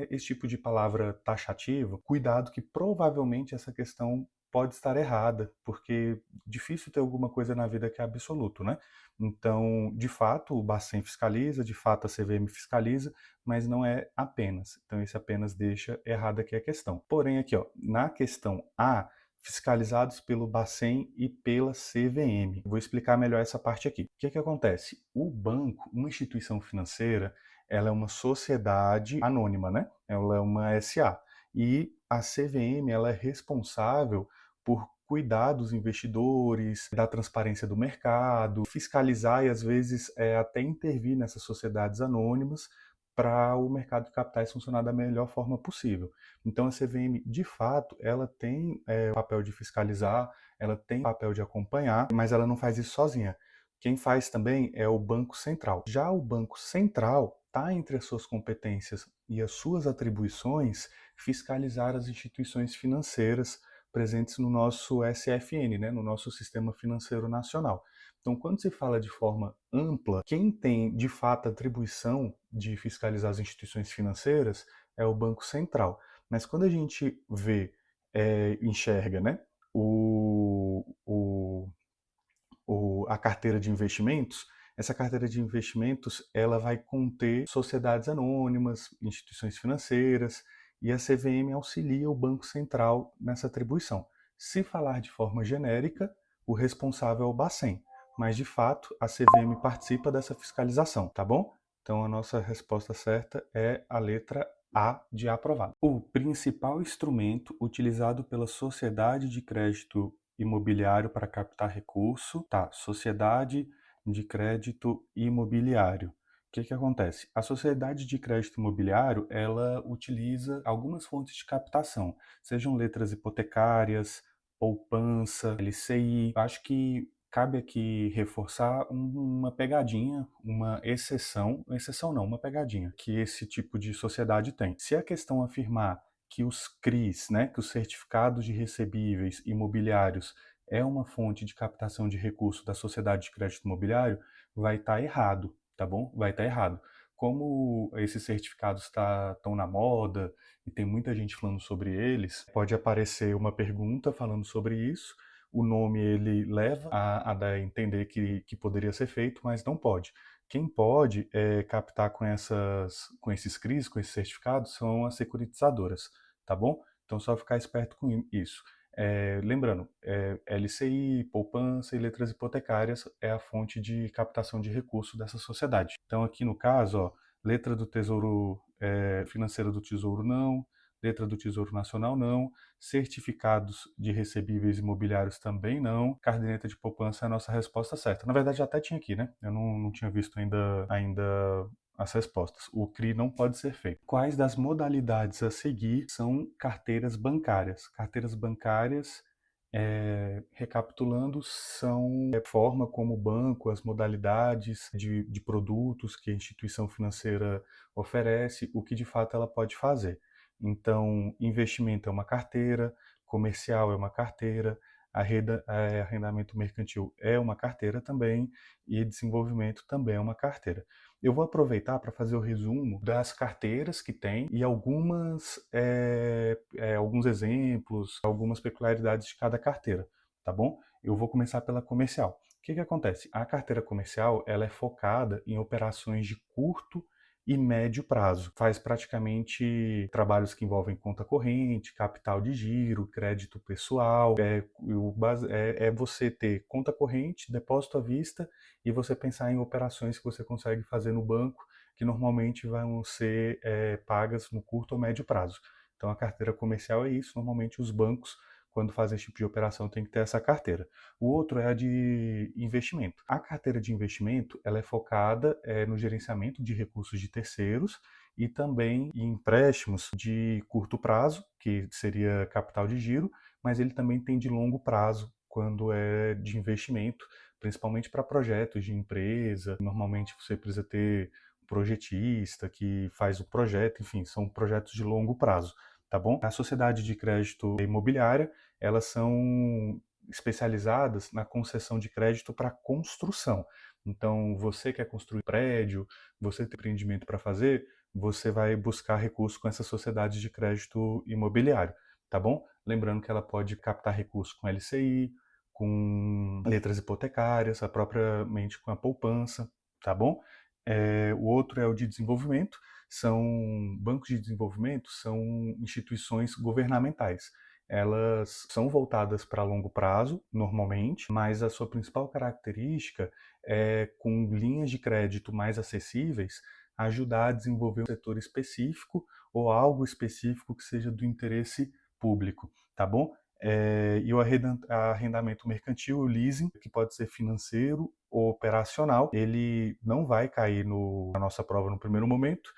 esse tipo de palavra taxativa, cuidado que provavelmente essa questão pode estar errada, porque difícil ter alguma coisa na vida que é absoluto, né? Então, de fato, o Bacen fiscaliza, de fato a CVM fiscaliza, mas não é apenas. Então, esse apenas deixa errada aqui a questão. Porém, aqui, ó, na questão A, fiscalizados pelo Bacen e pela CVM. Vou explicar melhor essa parte aqui. O que que acontece? O banco, uma instituição financeira, ela é uma sociedade anônima, né? Ela é uma SA. E a CVM, ela é responsável por cuidar dos investidores, da transparência do mercado, fiscalizar e às vezes até intervir nessas sociedades anônimas para o mercado de capitais funcionar da melhor forma possível. Então a CVM, de fato, ela tem o papel de fiscalizar, ela tem o papel de acompanhar, mas ela não faz isso sozinha. Quem faz também é o Banco Central. Já o Banco Central está entre as suas competências e as suas atribuições fiscalizar as instituições financeiras presentes no nosso SFN, né, no nosso Sistema Financeiro Nacional. Então, quando se fala de forma ampla, quem tem de fato a atribuição de fiscalizar as instituições financeiras é o Banco Central. Mas quando a gente vê, enxerga, né, a carteira de investimentos, essa carteira de investimentos ela vai conter sociedades anônimas, instituições financeiras, e a CVM auxilia o Banco Central nessa atribuição. Se falar de forma genérica, o responsável é o Bacen, mas de fato a CVM participa dessa fiscalização, tá bom? Então a nossa resposta certa é a letra A de aprovado. O principal instrumento utilizado pela sociedade de crédito imobiliário para captar recurso, tá? Sociedade de crédito imobiliário. O que que acontece? A sociedade de crédito imobiliário, ela utiliza algumas fontes de captação, sejam letras hipotecárias, poupança, LCI. Acho que cabe aqui reforçar uma pegadinha, uma exceção não, uma pegadinha que esse tipo de sociedade tem. Se a questão afirmar que os CRIs, né, que os certificados de recebíveis imobiliários é uma fonte de captação de recursos da sociedade de crédito imobiliário, vai estar errado, tá bom? Vai estar errado. Como esses certificados estão na moda e tem muita gente falando sobre eles, pode aparecer uma pergunta falando sobre isso, o nome ele leva a dar a entender que poderia ser feito, mas não pode. Quem pode captar com esses CRIs, com esses certificados, são as securitizadoras, tá bom? Então, só ficar esperto com isso. Lembrando, LCI, poupança e letras hipotecárias é a fonte de captação de recursos dessa sociedade. Então, aqui no caso, ó, letra do Tesouro Financeira do Tesouro não, letra do Tesouro Nacional não, certificados de recebíveis imobiliários também não, caderneta de poupança é a nossa resposta certa. Na verdade, já até tinha aqui, né? Eu não tinha visto ainda as respostas. O CRI não pode ser feito. Quais das modalidades a seguir são carteiras bancárias? Carteiras bancárias, recapitulando, são a forma como o banco, as modalidades de produtos que a instituição financeira oferece, o que de fato ela pode fazer. Então, investimento é uma carteira, comercial é uma carteira, Arrendamento mercantil é uma carteira também e desenvolvimento também é uma carteira. Eu vou aproveitar para fazer o resumo das carteiras que tem e alguns exemplos, algumas peculiaridades de cada carteira, tá bom? Eu vou começar pela comercial. O que acontece? A carteira comercial ela é focada em operações de curto e médio prazo. Faz praticamente trabalhos que envolvem conta corrente, capital de giro, crédito pessoal. É você ter conta corrente, depósito à vista e você pensar em operações que você consegue fazer no banco que normalmente vão ser pagas no curto ou médio prazo. Então a carteira comercial é isso. Normalmente os bancos, quando fazem esse tipo de operação, tem que ter essa carteira. O outro é a de investimento. A carteira de investimento ela é focada no gerenciamento de recursos de terceiros e também em empréstimos de curto prazo, que seria capital de giro, mas ele também tem de longo prazo, quando é de investimento, principalmente para projetos de empresa. Normalmente você precisa ter um projetista que faz o projeto, enfim, são projetos de longo prazo, tá bom? A sociedade de crédito imobiliária, elas são especializadas na concessão de crédito para construção. Então, você quer construir prédio, você tem empreendimento para fazer, você vai buscar recursos com essa sociedade de crédito imobiliário, tá bom? Lembrando que ela pode captar recursos com LCI, com letras hipotecárias, propriamente com a poupança, tá bom? O outro é o de desenvolvimento. Bancos de desenvolvimento são instituições governamentais. Elas são voltadas para longo prazo, normalmente, mas a sua principal característica é, com linhas de crédito mais acessíveis, ajudar a desenvolver um setor específico ou algo específico que seja do interesse público, tá bom? E o arrendamento mercantil, o leasing, que pode ser financeiro ou operacional, ele não vai cair na nossa prova no primeiro momento.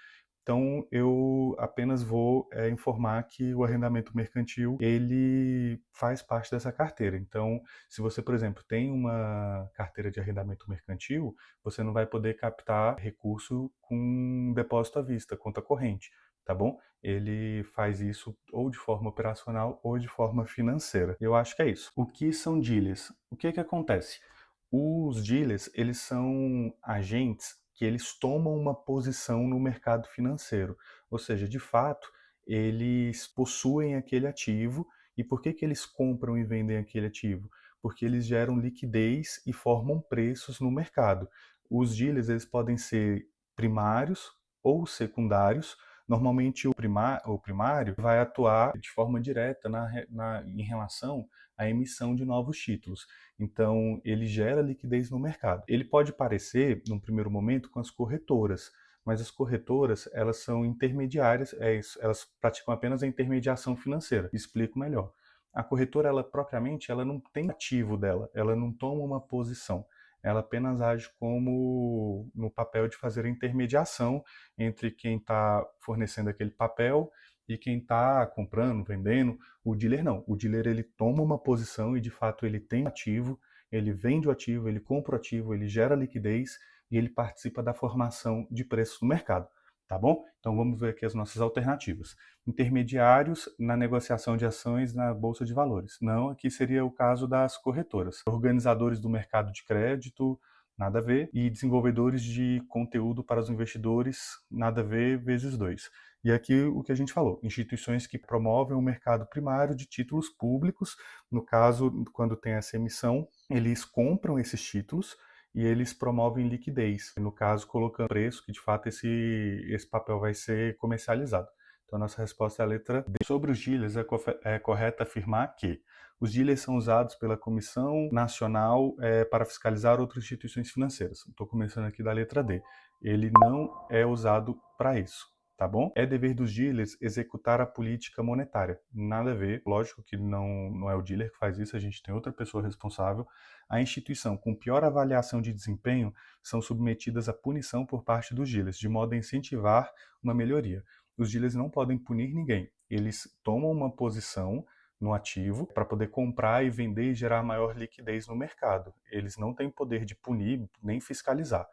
Então, eu apenas vou informar que o arrendamento mercantil, ele faz parte dessa carteira. Então, se você, por exemplo, tem uma carteira de arrendamento mercantil, você não vai poder captar recurso com depósito à vista, conta corrente, tá bom? Ele faz isso ou de forma operacional ou de forma financeira. Eu acho que é isso. O que são dealers? O que acontece? Os dealers, eles são agentes que eles tomam uma posição no mercado financeiro. Ou seja, de fato, eles possuem aquele ativo. E por que eles compram e vendem aquele ativo? Porque eles geram liquidez e formam preços no mercado. Os dealers, eles podem ser primários ou secundários. Normalmente o primário vai atuar de forma direta em relação à emissão de novos títulos. Então, ele gera liquidez no mercado. Ele pode parecer, num primeiro momento, com as corretoras, mas as corretoras, elas são intermediárias, elas praticam apenas a intermediação financeira. Explico melhor. A corretora, ela propriamente, ela não tem ativo dela, ela não toma uma posição. Ela apenas age como no papel de fazer a intermediação entre quem está fornecendo aquele papel e quem está comprando, vendendo. O dealer não. O dealer ele toma uma posição e de fato ele tem ativo, ele vende o ativo, ele compra o ativo, ele gera liquidez e ele participa da formação de preços no mercado. Tá bom? Então vamos ver aqui as nossas alternativas. Intermediários na negociação de ações na Bolsa de Valores. Não, aqui seria o caso das corretoras. Organizadores do mercado de crédito, nada a ver. E desenvolvedores de conteúdo para os investidores, nada a ver, vezes dois. E aqui o que a gente falou, instituições que promovem o mercado primário de títulos públicos, no caso, quando tem essa emissão, eles compram esses títulos e eles promovem liquidez, no caso, colocando preço que de fato esse papel vai ser comercializado. Então a nossa resposta é a letra D. Sobre os dealers, é correto afirmar que os dealers são usados pela Comissão Nacional para fiscalizar outras instituições financeiras. Estou começando aqui da letra D. Ele não é usado para isso. Tá bom? É dever dos dealers executar a política monetária. Nada a ver, lógico que não é o dealer que faz isso, a gente tem outra pessoa responsável. A instituição com pior avaliação de desempenho são submetidas à punição por parte dos dealers, de modo a incentivar uma melhoria. Os dealers não podem punir ninguém, eles tomam uma posição no ativo para poder comprar e vender e gerar maior liquidez no mercado. Eles não têm poder de punir nem fiscalizar.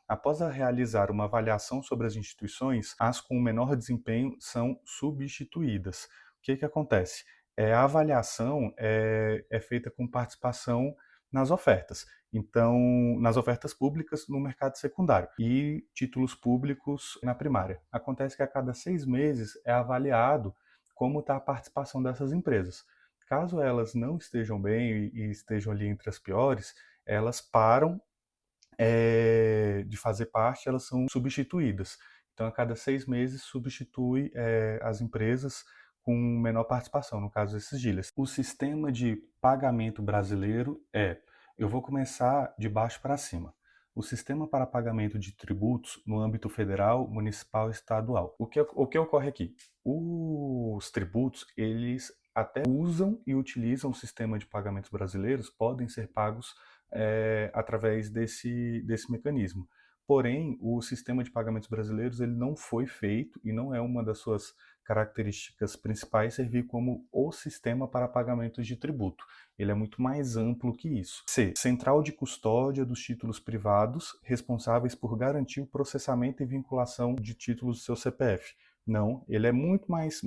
Após realizar uma avaliação sobre as instituições, as com menor desempenho são substituídas. O que acontece? A avaliação é feita com participação nas ofertas. Então, nas ofertas públicas no mercado secundário e títulos públicos na primária. Acontece que a cada 6 meses é avaliado como está a participação dessas empresas. Caso elas não estejam bem e estejam ali entre as piores, elas param de fazer parte, elas são substituídas. Então, a cada 6 meses, substitui as empresas com menor participação, no caso esses dealers. O sistema de pagamento brasileiro eu vou começar de baixo para cima. O sistema para pagamento de tributos no âmbito federal, municipal e estadual. O que ocorre aqui? Os tributos, eles até usam e utilizam o sistema de pagamentos brasileiros, podem ser pagos através desse mecanismo. Porém, o sistema de pagamentos brasileiros ele não foi feito e não é uma das suas características principais servir como o sistema para pagamentos de tributo. Ele é muito mais amplo que isso. C. Central de custódia dos títulos privados responsáveis por garantir o processamento e vinculação de títulos do seu CPF. Não, ele é muito mais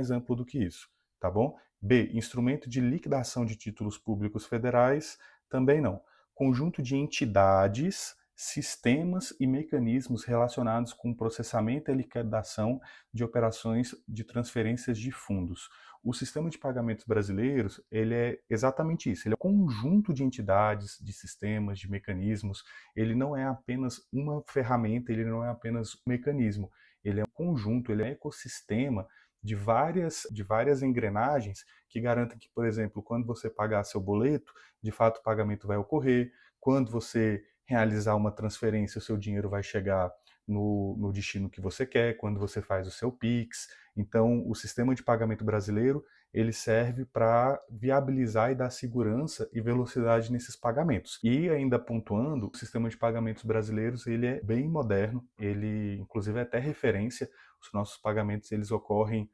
amplo do que isso, tá bom? B. Instrumento de liquidação de títulos públicos federais. Também não. Conjunto de entidades, sistemas e mecanismos relacionados com o processamento e liquidação de operações de transferências de fundos. O sistema de pagamentos brasileiros, ele é exatamente isso. Ele é um conjunto de entidades, de sistemas, de mecanismos. Ele não é apenas uma ferramenta, ele não é apenas um mecanismo. Ele é um conjunto, ele é um ecossistema de várias engrenagens que garantem que, por exemplo, quando você pagar seu boleto, de fato o pagamento vai ocorrer. Quando você realizar uma transferência, o seu dinheiro vai chegar no destino que você quer, quando você faz o seu Pix. Então, o sistema de pagamento brasileiro, ele serve para viabilizar e dar segurança e velocidade nesses pagamentos. E ainda pontuando, o sistema de pagamentos brasileiros, ele é bem moderno, ele inclusive é até referência. Os nossos pagamentos, eles ocorrem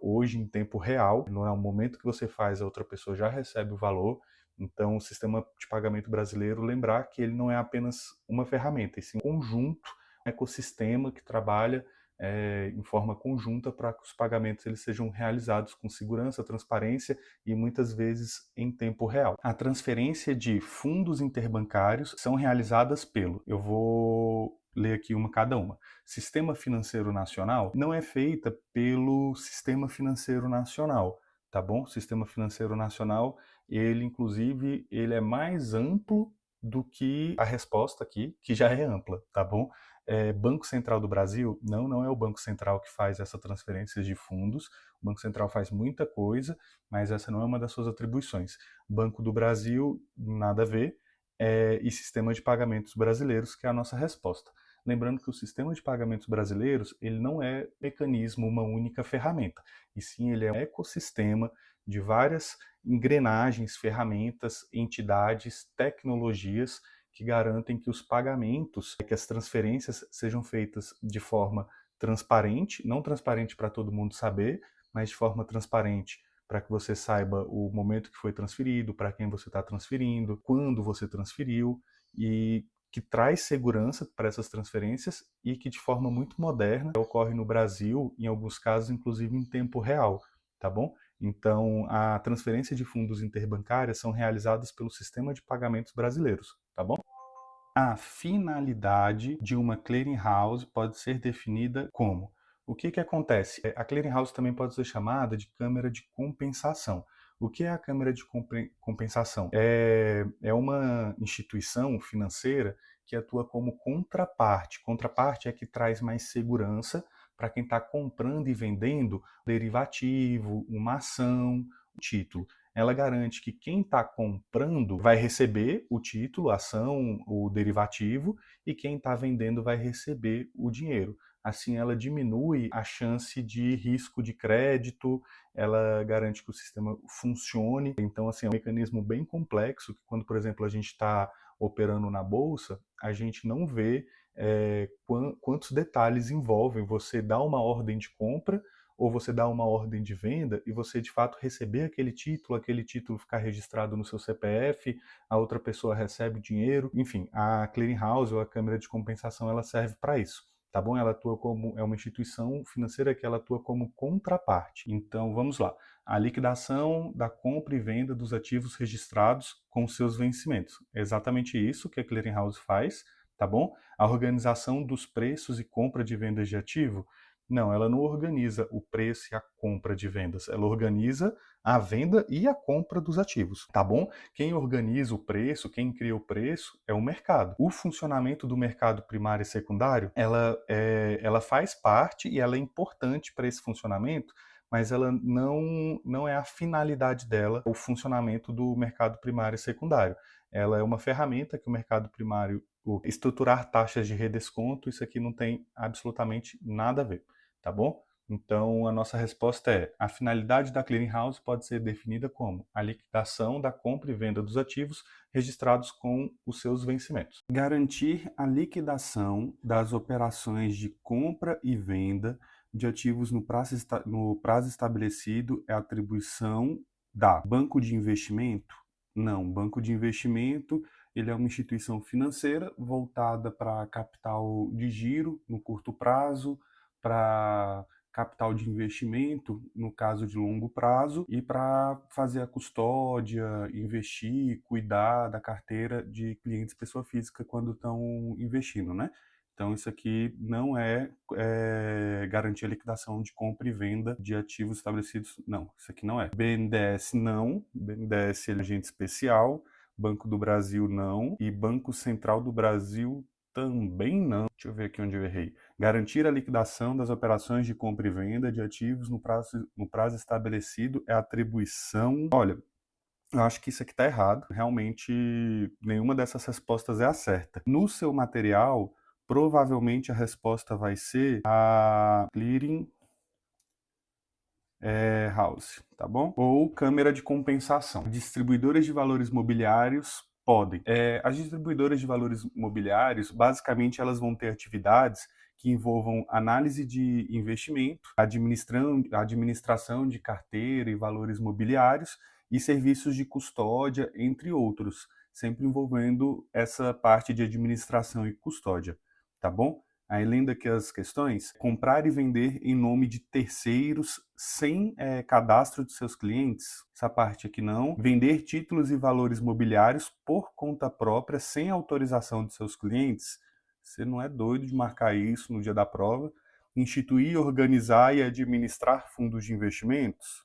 hoje em tempo real, não é o momento que você faz, a outra pessoa já recebe o valor. Então, o sistema de pagamento brasileiro, lembrar que ele não é apenas uma ferramenta, e sim um conjunto, um ecossistema que trabalha em forma conjunta para que os pagamentos eles sejam realizados com segurança, transparência e muitas vezes em tempo real. A transferência de fundos interbancários são realizadas eu vou ler aqui cada uma. Sistema Financeiro Nacional não é feita pelo Sistema Financeiro Nacional, tá bom? O Sistema Financeiro Nacional, ele inclusive, ele é mais amplo do que a resposta aqui, que já é ampla, tá bom? Banco Central do Brasil, não é o Banco Central que faz essa transferência de fundos. O Banco Central faz muita coisa, mas essa não é uma das suas atribuições. Banco do Brasil, nada a ver, e Sistema de Pagamentos Brasileiros, que é a nossa resposta. Lembrando que o sistema de pagamentos brasileiros, ele não é mecanismo, uma única ferramenta, e sim ele é um ecossistema de várias engrenagens, ferramentas, entidades, tecnologias que garantem que os pagamentos, que as transferências sejam feitas de forma transparente, não transparente para todo mundo saber, mas de forma transparente para que você saiba o momento que foi transferido, para quem você está transferindo, quando você transferiu, e que traz segurança para essas transferências e que de forma muito moderna ocorre no Brasil, em alguns casos, inclusive em tempo real, tá bom? Então, a transferência de fundos interbancárias são realizadas pelo sistema de pagamentos brasileiros, tá bom? A finalidade de uma clearing house pode ser definida como: o que acontece? A clearing house também pode ser chamada de câmara de compensação. O que é a câmara de compensação? É uma instituição financeira que atua como contraparte. Contraparte é que traz mais segurança para quem está comprando e vendendo derivativo, uma ação, um título. Ela garante que quem está comprando vai receber o título, a ação, o derivativo, e quem está vendendo vai receber o dinheiro. Assim, ela diminui a chance de risco de crédito, ela garante que o sistema funcione. Então, assim, é um mecanismo bem complexo que quando, por exemplo, a gente está operando na bolsa, a gente não vê quantos detalhes envolvem você dar uma ordem de compra ou você dá uma ordem de venda e você de fato receber aquele título ficar registrado no seu CPF, a outra pessoa recebe o dinheiro, enfim, a clearing house ou a câmara de compensação ela serve para isso. tá bom? Ela atua como, é uma instituição financeira que ela atua como contraparte. Então, vamos lá. A liquidação da compra e venda dos ativos registrados com seus vencimentos. É exatamente isso que a Clearing House faz, tá bom? A organização dos preços e compra de vendas de ativo, não, ela não organiza o preço e a compra de vendas, ela organiza a venda e a compra dos ativos, tá bom? Quem organiza o preço, quem cria o preço é o mercado. O funcionamento do mercado primário e secundário, ela faz parte e ela é importante para esse funcionamento, mas ela não é a finalidade dela, o funcionamento do mercado primário e secundário. Ela é uma ferramenta que o mercado primário, estruturar taxas de redesconto, isso aqui não tem absolutamente nada a ver, tá bom? Então, a nossa resposta é: a finalidade da clearing house pode ser definida como a liquidação da compra e venda dos ativos registrados com os seus vencimentos. Garantir a liquidação das operações de compra e venda de ativos no prazo estabelecido é atribuição da banco de investimento? Não, banco de investimento, ele é uma instituição financeira voltada para capital de giro no curto prazo, para capital de investimento, no caso de longo prazo, e para fazer a custódia, investir, cuidar da carteira de clientes pessoa física quando estão investindo, né? Então, isso aqui não é garantir a liquidação de compra e venda de ativos estabelecidos. Não, isso aqui não é. BNDES não. BNDES é agente especial. Banco do Brasil não. E Banco Central do Brasil também não. Deixa eu ver aqui onde eu errei. Garantir a liquidação das operações de compra e venda de ativos no prazo estabelecido é atribuição. Olha, eu acho que isso aqui está errado. Realmente, nenhuma dessas respostas é a certa. No seu material, provavelmente a resposta vai ser a clearing house, tá bom? Ou câmara de compensação. Distribuidoras de valores mobiliários podem. As distribuidoras de valores mobiliários, basicamente, elas vão ter atividades que envolvam análise de investimento, administração de carteira e valores mobiliários e serviços de custódia, entre outros, sempre envolvendo essa parte de administração e custódia, tá bom? Aí, lendo aqui as questões: comprar e vender em nome de terceiros sem cadastro de seus clientes, essa parte aqui não. Vender títulos e valores mobiliários por conta própria, sem autorização de seus clientes. Você não é doido de marcar isso no dia da prova. Instituir, organizar e administrar fundos de investimentos.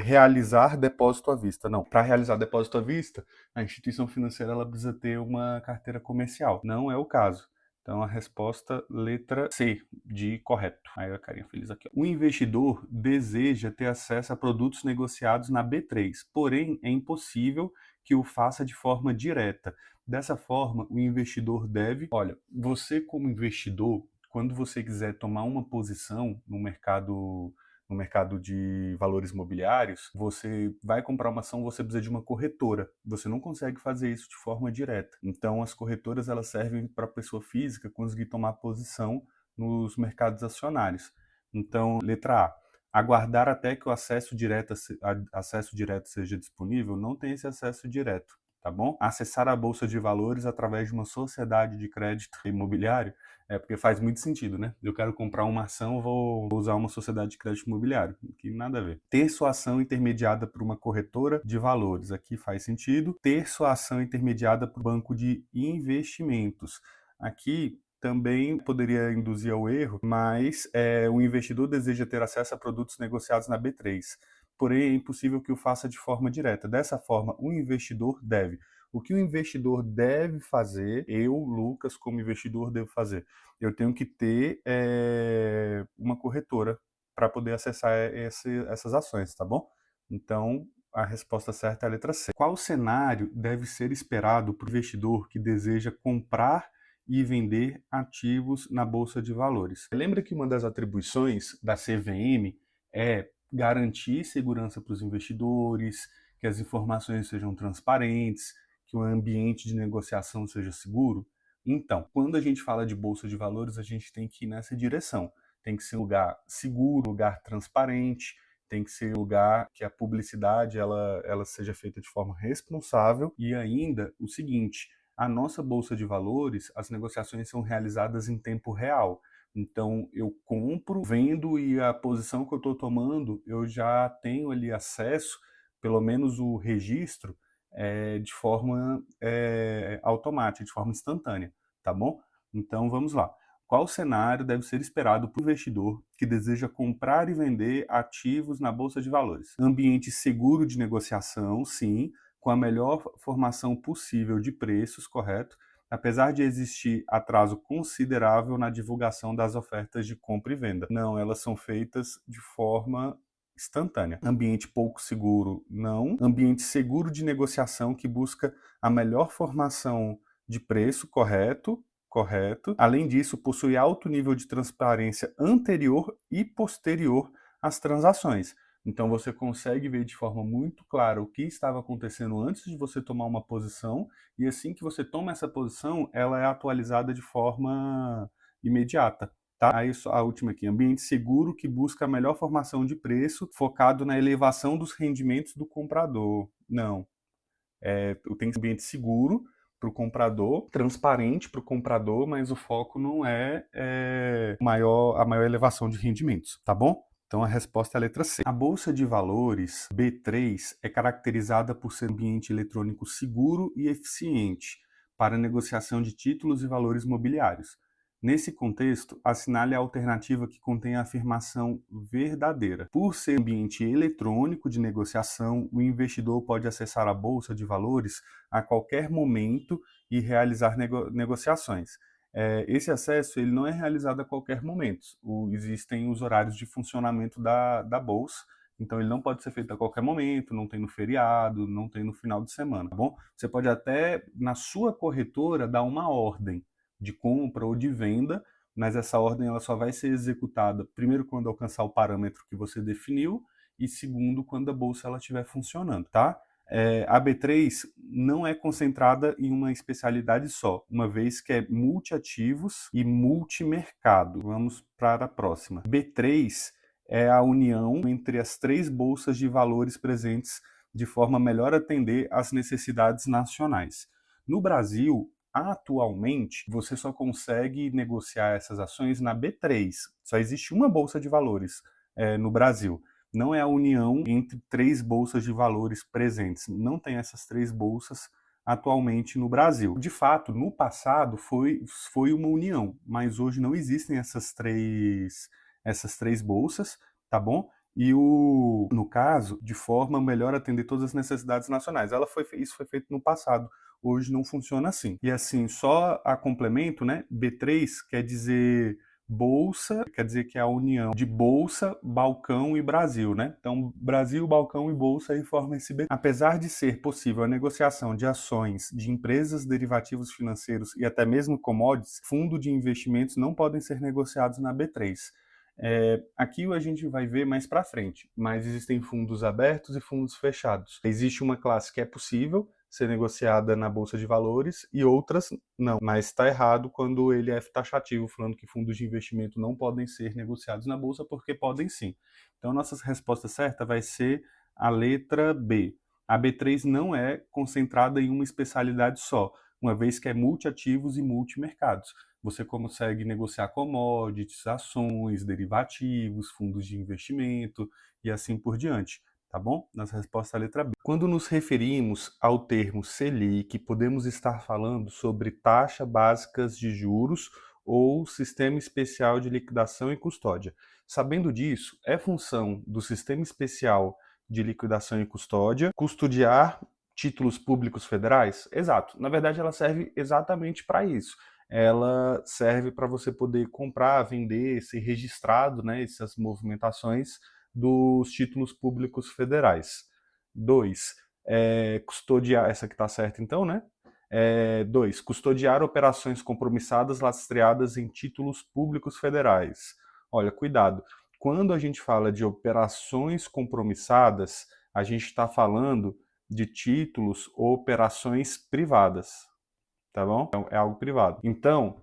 Realizar depósito à vista. Não, para realizar depósito à vista, a instituição financeira ela precisa ter uma carteira comercial. Não é o caso. Então, a resposta, letra C, de correto. Aí a carinha feliz aqui. Ó. O investidor deseja ter acesso a produtos negociados na B3, porém, é impossível que o faça de forma direta. Dessa forma, o investidor deve... Olha, você como investidor, quando você quiser tomar uma posição no mercado de valores imobiliários, você vai comprar uma ação, você precisa de uma corretora. Você não consegue fazer isso de forma direta. Então, as corretoras elas servem para a pessoa física conseguir tomar posição nos mercados acionários. Então, letra A. Aguardar até que o acesso direto seja disponível, não tem esse acesso direto, tá bom? Acessar a Bolsa de Valores através de uma sociedade de crédito imobiliário, porque faz muito sentido, né? Eu quero comprar uma ação, eu vou usar uma sociedade de crédito imobiliário, que nada a ver. Ter sua ação intermediada por uma corretora de valores, aqui faz sentido. Ter sua ação intermediada por banco de investimentos, aqui também poderia induzir ao erro, mas o investidor deseja ter acesso a produtos negociados na B3. Porém, é impossível que o faça de forma direta. Dessa forma, o investidor deve. O que o investidor deve fazer, eu, Lucas, como investidor, devo fazer? Eu tenho que ter uma corretora para poder acessar essas ações, tá bom? Então, a resposta certa é a letra C. Qual cenário deve ser esperado para o investidor que deseja comprar e vender ativos na Bolsa de Valores? Lembra que uma das atribuições da CVM é garantir segurança para os investidores, que as informações sejam transparentes, que o ambiente de negociação seja seguro? Então, quando a gente fala de Bolsa de Valores, a gente tem que ir nessa direção. Tem que ser um lugar seguro, um lugar transparente, tem que ser um lugar que a publicidade ela seja feita de forma responsável e ainda o seguinte, A nossa bolsa de valores, as negociações são realizadas em tempo real. Então, eu compro, vendo e a posição que eu estou tomando, eu já tenho ali acesso, pelo menos o registro, de forma automática, de forma instantânea, tá bom? Então, vamos lá. Qual cenário deve ser esperado por um investidor que deseja comprar e vender ativos na Bolsa de Valores? Ambiente seguro de negociação, sim, com a melhor formação possível de preços, correto? Apesar de existir atraso considerável na divulgação das ofertas de compra e venda. Não, elas são feitas de forma instantânea. Ambiente pouco seguro, não. Ambiente seguro de negociação que busca a melhor formação de preço, correto? Correto. Além disso, possui alto nível de transparência anterior e posterior às transações. Então você consegue ver de forma muito clara o que estava acontecendo antes de você tomar uma posição, e assim que você toma essa posição, ela é atualizada de forma imediata. Tá? Aí a última aqui, ambiente seguro que busca a melhor formação de preço, focado na elevação dos rendimentos do comprador. Não, tem ambiente seguro para o comprador, transparente para o comprador, mas o foco não é a maior elevação de rendimentos, tá bom? Então a resposta é a letra C. A Bolsa de Valores B3 é caracterizada por ser um ambiente eletrônico seguro e eficiente para negociação de títulos e valores mobiliários. Nesse contexto, assinale a alternativa que contém a afirmação verdadeira. Por ser um ambiente eletrônico de negociação, o investidor pode acessar a bolsa de valores a qualquer momento e realizar negociações. Esse acesso ele não é realizado a qualquer momento. Existem os horários de funcionamento da bolsa, então ele não pode ser feito a qualquer momento, não tem no feriado, não tem no final de semana, tá bom? Você pode até, na sua corretora, dar uma ordem de compra ou de venda, mas essa ordem ela só vai ser executada primeiro quando alcançar o parâmetro que você definiu e segundo quando a bolsa ela estiver funcionando, tá? A B3 não é concentrada em uma especialidade só, uma vez que é multiativos e multimercado. Vamos para a próxima. B3 é a união entre as três bolsas de valores presentes de forma a melhor atender às necessidades nacionais. No Brasil, atualmente, você só consegue negociar essas ações na B3. Só existe uma bolsa de valores no Brasil. Não é a união entre três bolsas de valores presentes. Não tem essas três bolsas atualmente no Brasil. De fato, no passado foi uma união, mas hoje não existem essas três bolsas, tá bom? E no caso, de forma a melhor atender todas as necessidades nacionais. Isso foi feito no passado. Hoje não funciona assim. E assim, só a complemento, né? B3 quer dizer bolsa, quer dizer que é a união de bolsa, balcão e Brasil, né? Então, Brasil, balcão e bolsa aí formam esse B3. Apesar de ser possível a negociação de ações de empresas, derivativos financeiros e até mesmo commodities, fundo de investimentos não podem ser negociados na B3. Aqui a gente vai ver mais para frente, mas existem fundos abertos e fundos fechados. Existe uma classe que é possível ser negociada na Bolsa de Valores e outras não, mas está errado quando ele é taxativo, falando que fundos de investimento não podem ser negociados na Bolsa, porque podem sim. Então, nossa resposta certa vai ser a letra B. A B3 não é concentrada em uma especialidade só, uma vez que é multiativos e multimercados. Você consegue negociar commodities, ações, derivativos, fundos de investimento e assim por diante, tá bom? Nossa resposta é a letra B. Quando nos referimos ao termo Selic, podemos estar falando sobre taxa básicas de juros ou sistema especial de liquidação e custódia. Sabendo disso, é função do sistema especial de liquidação e custódia custodiar títulos públicos federais? Exato. Na verdade, ela serve exatamente para isso. Ela serve para você poder comprar, vender, ser registrado, né, essas movimentações dos títulos públicos federais. 2. Custodiar, essa que está certa então, né? 2. Custodiar operações compromissadas lastreadas em títulos públicos federais. Olha, cuidado. Quando a gente fala de operações compromissadas, a gente está falando de títulos ou operações privadas, tá bom? Então, é algo privado. Então,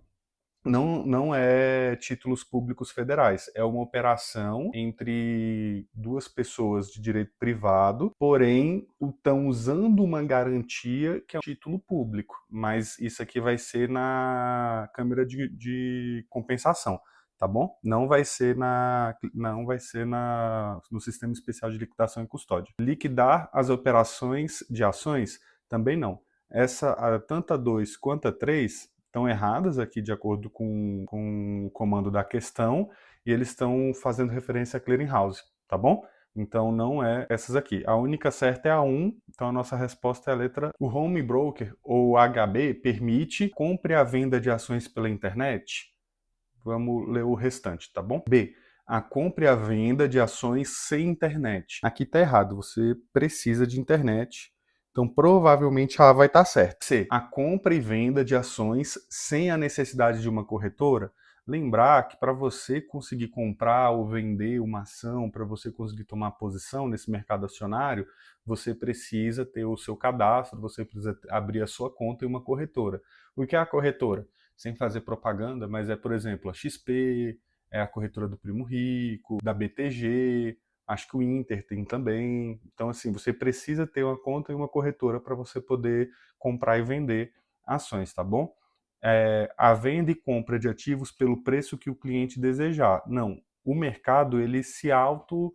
Não é títulos públicos federais, é uma operação entre duas pessoas de direito privado, porém estão usando uma garantia que é um título público, mas isso aqui vai ser na Câmara de Compensação, tá bom? Não vai ser no Sistema Especial de Liquidação e Custódia. Liquidar as operações de ações também não. Tanto a 2 quanto a 3 estão erradas aqui de acordo com o comando da questão, e eles estão fazendo referência a clearing house, tá bom? Então não é essas aqui. A única certa é a 1, então a nossa resposta é a letra. O home broker ou HB permite compra e a venda de ações pela internet? Vamos ler o restante, tá bom? B. A compra e a venda de ações sem internet. Aqui tá errado, você precisa de internet. Então, provavelmente ela vai estar certa. C. A compra e venda de ações sem a necessidade de uma corretora. Lembrar que para você conseguir comprar ou vender uma ação, para você conseguir tomar posição nesse mercado acionário, você precisa ter o seu cadastro, você precisa abrir a sua conta em uma corretora. O que é a corretora? Sem fazer propaganda, mas é, por exemplo, a XP, é a corretora do Primo Rico, da BTG, acho que o Inter tem também. Então, assim, você precisa ter uma conta e uma corretora para você poder comprar e vender ações, tá bom? A venda e compra de ativos pelo preço que o cliente desejar. Não, o mercado ele se auto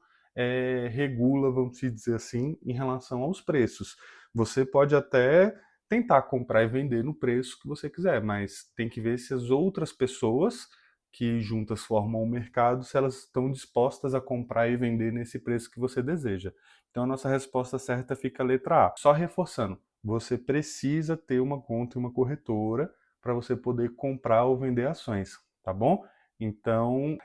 regula, vamos dizer assim, em relação aos preços. Você pode até tentar comprar e vender no preço que você quiser, mas tem que ver se as outras pessoas que juntas formam o mercado, se elas estão dispostas a comprar e vender nesse preço que você deseja. Então a nossa resposta certa fica a letra A. Só reforçando, você precisa ter uma conta e uma corretora para você poder comprar ou vender ações, tá bom? Então,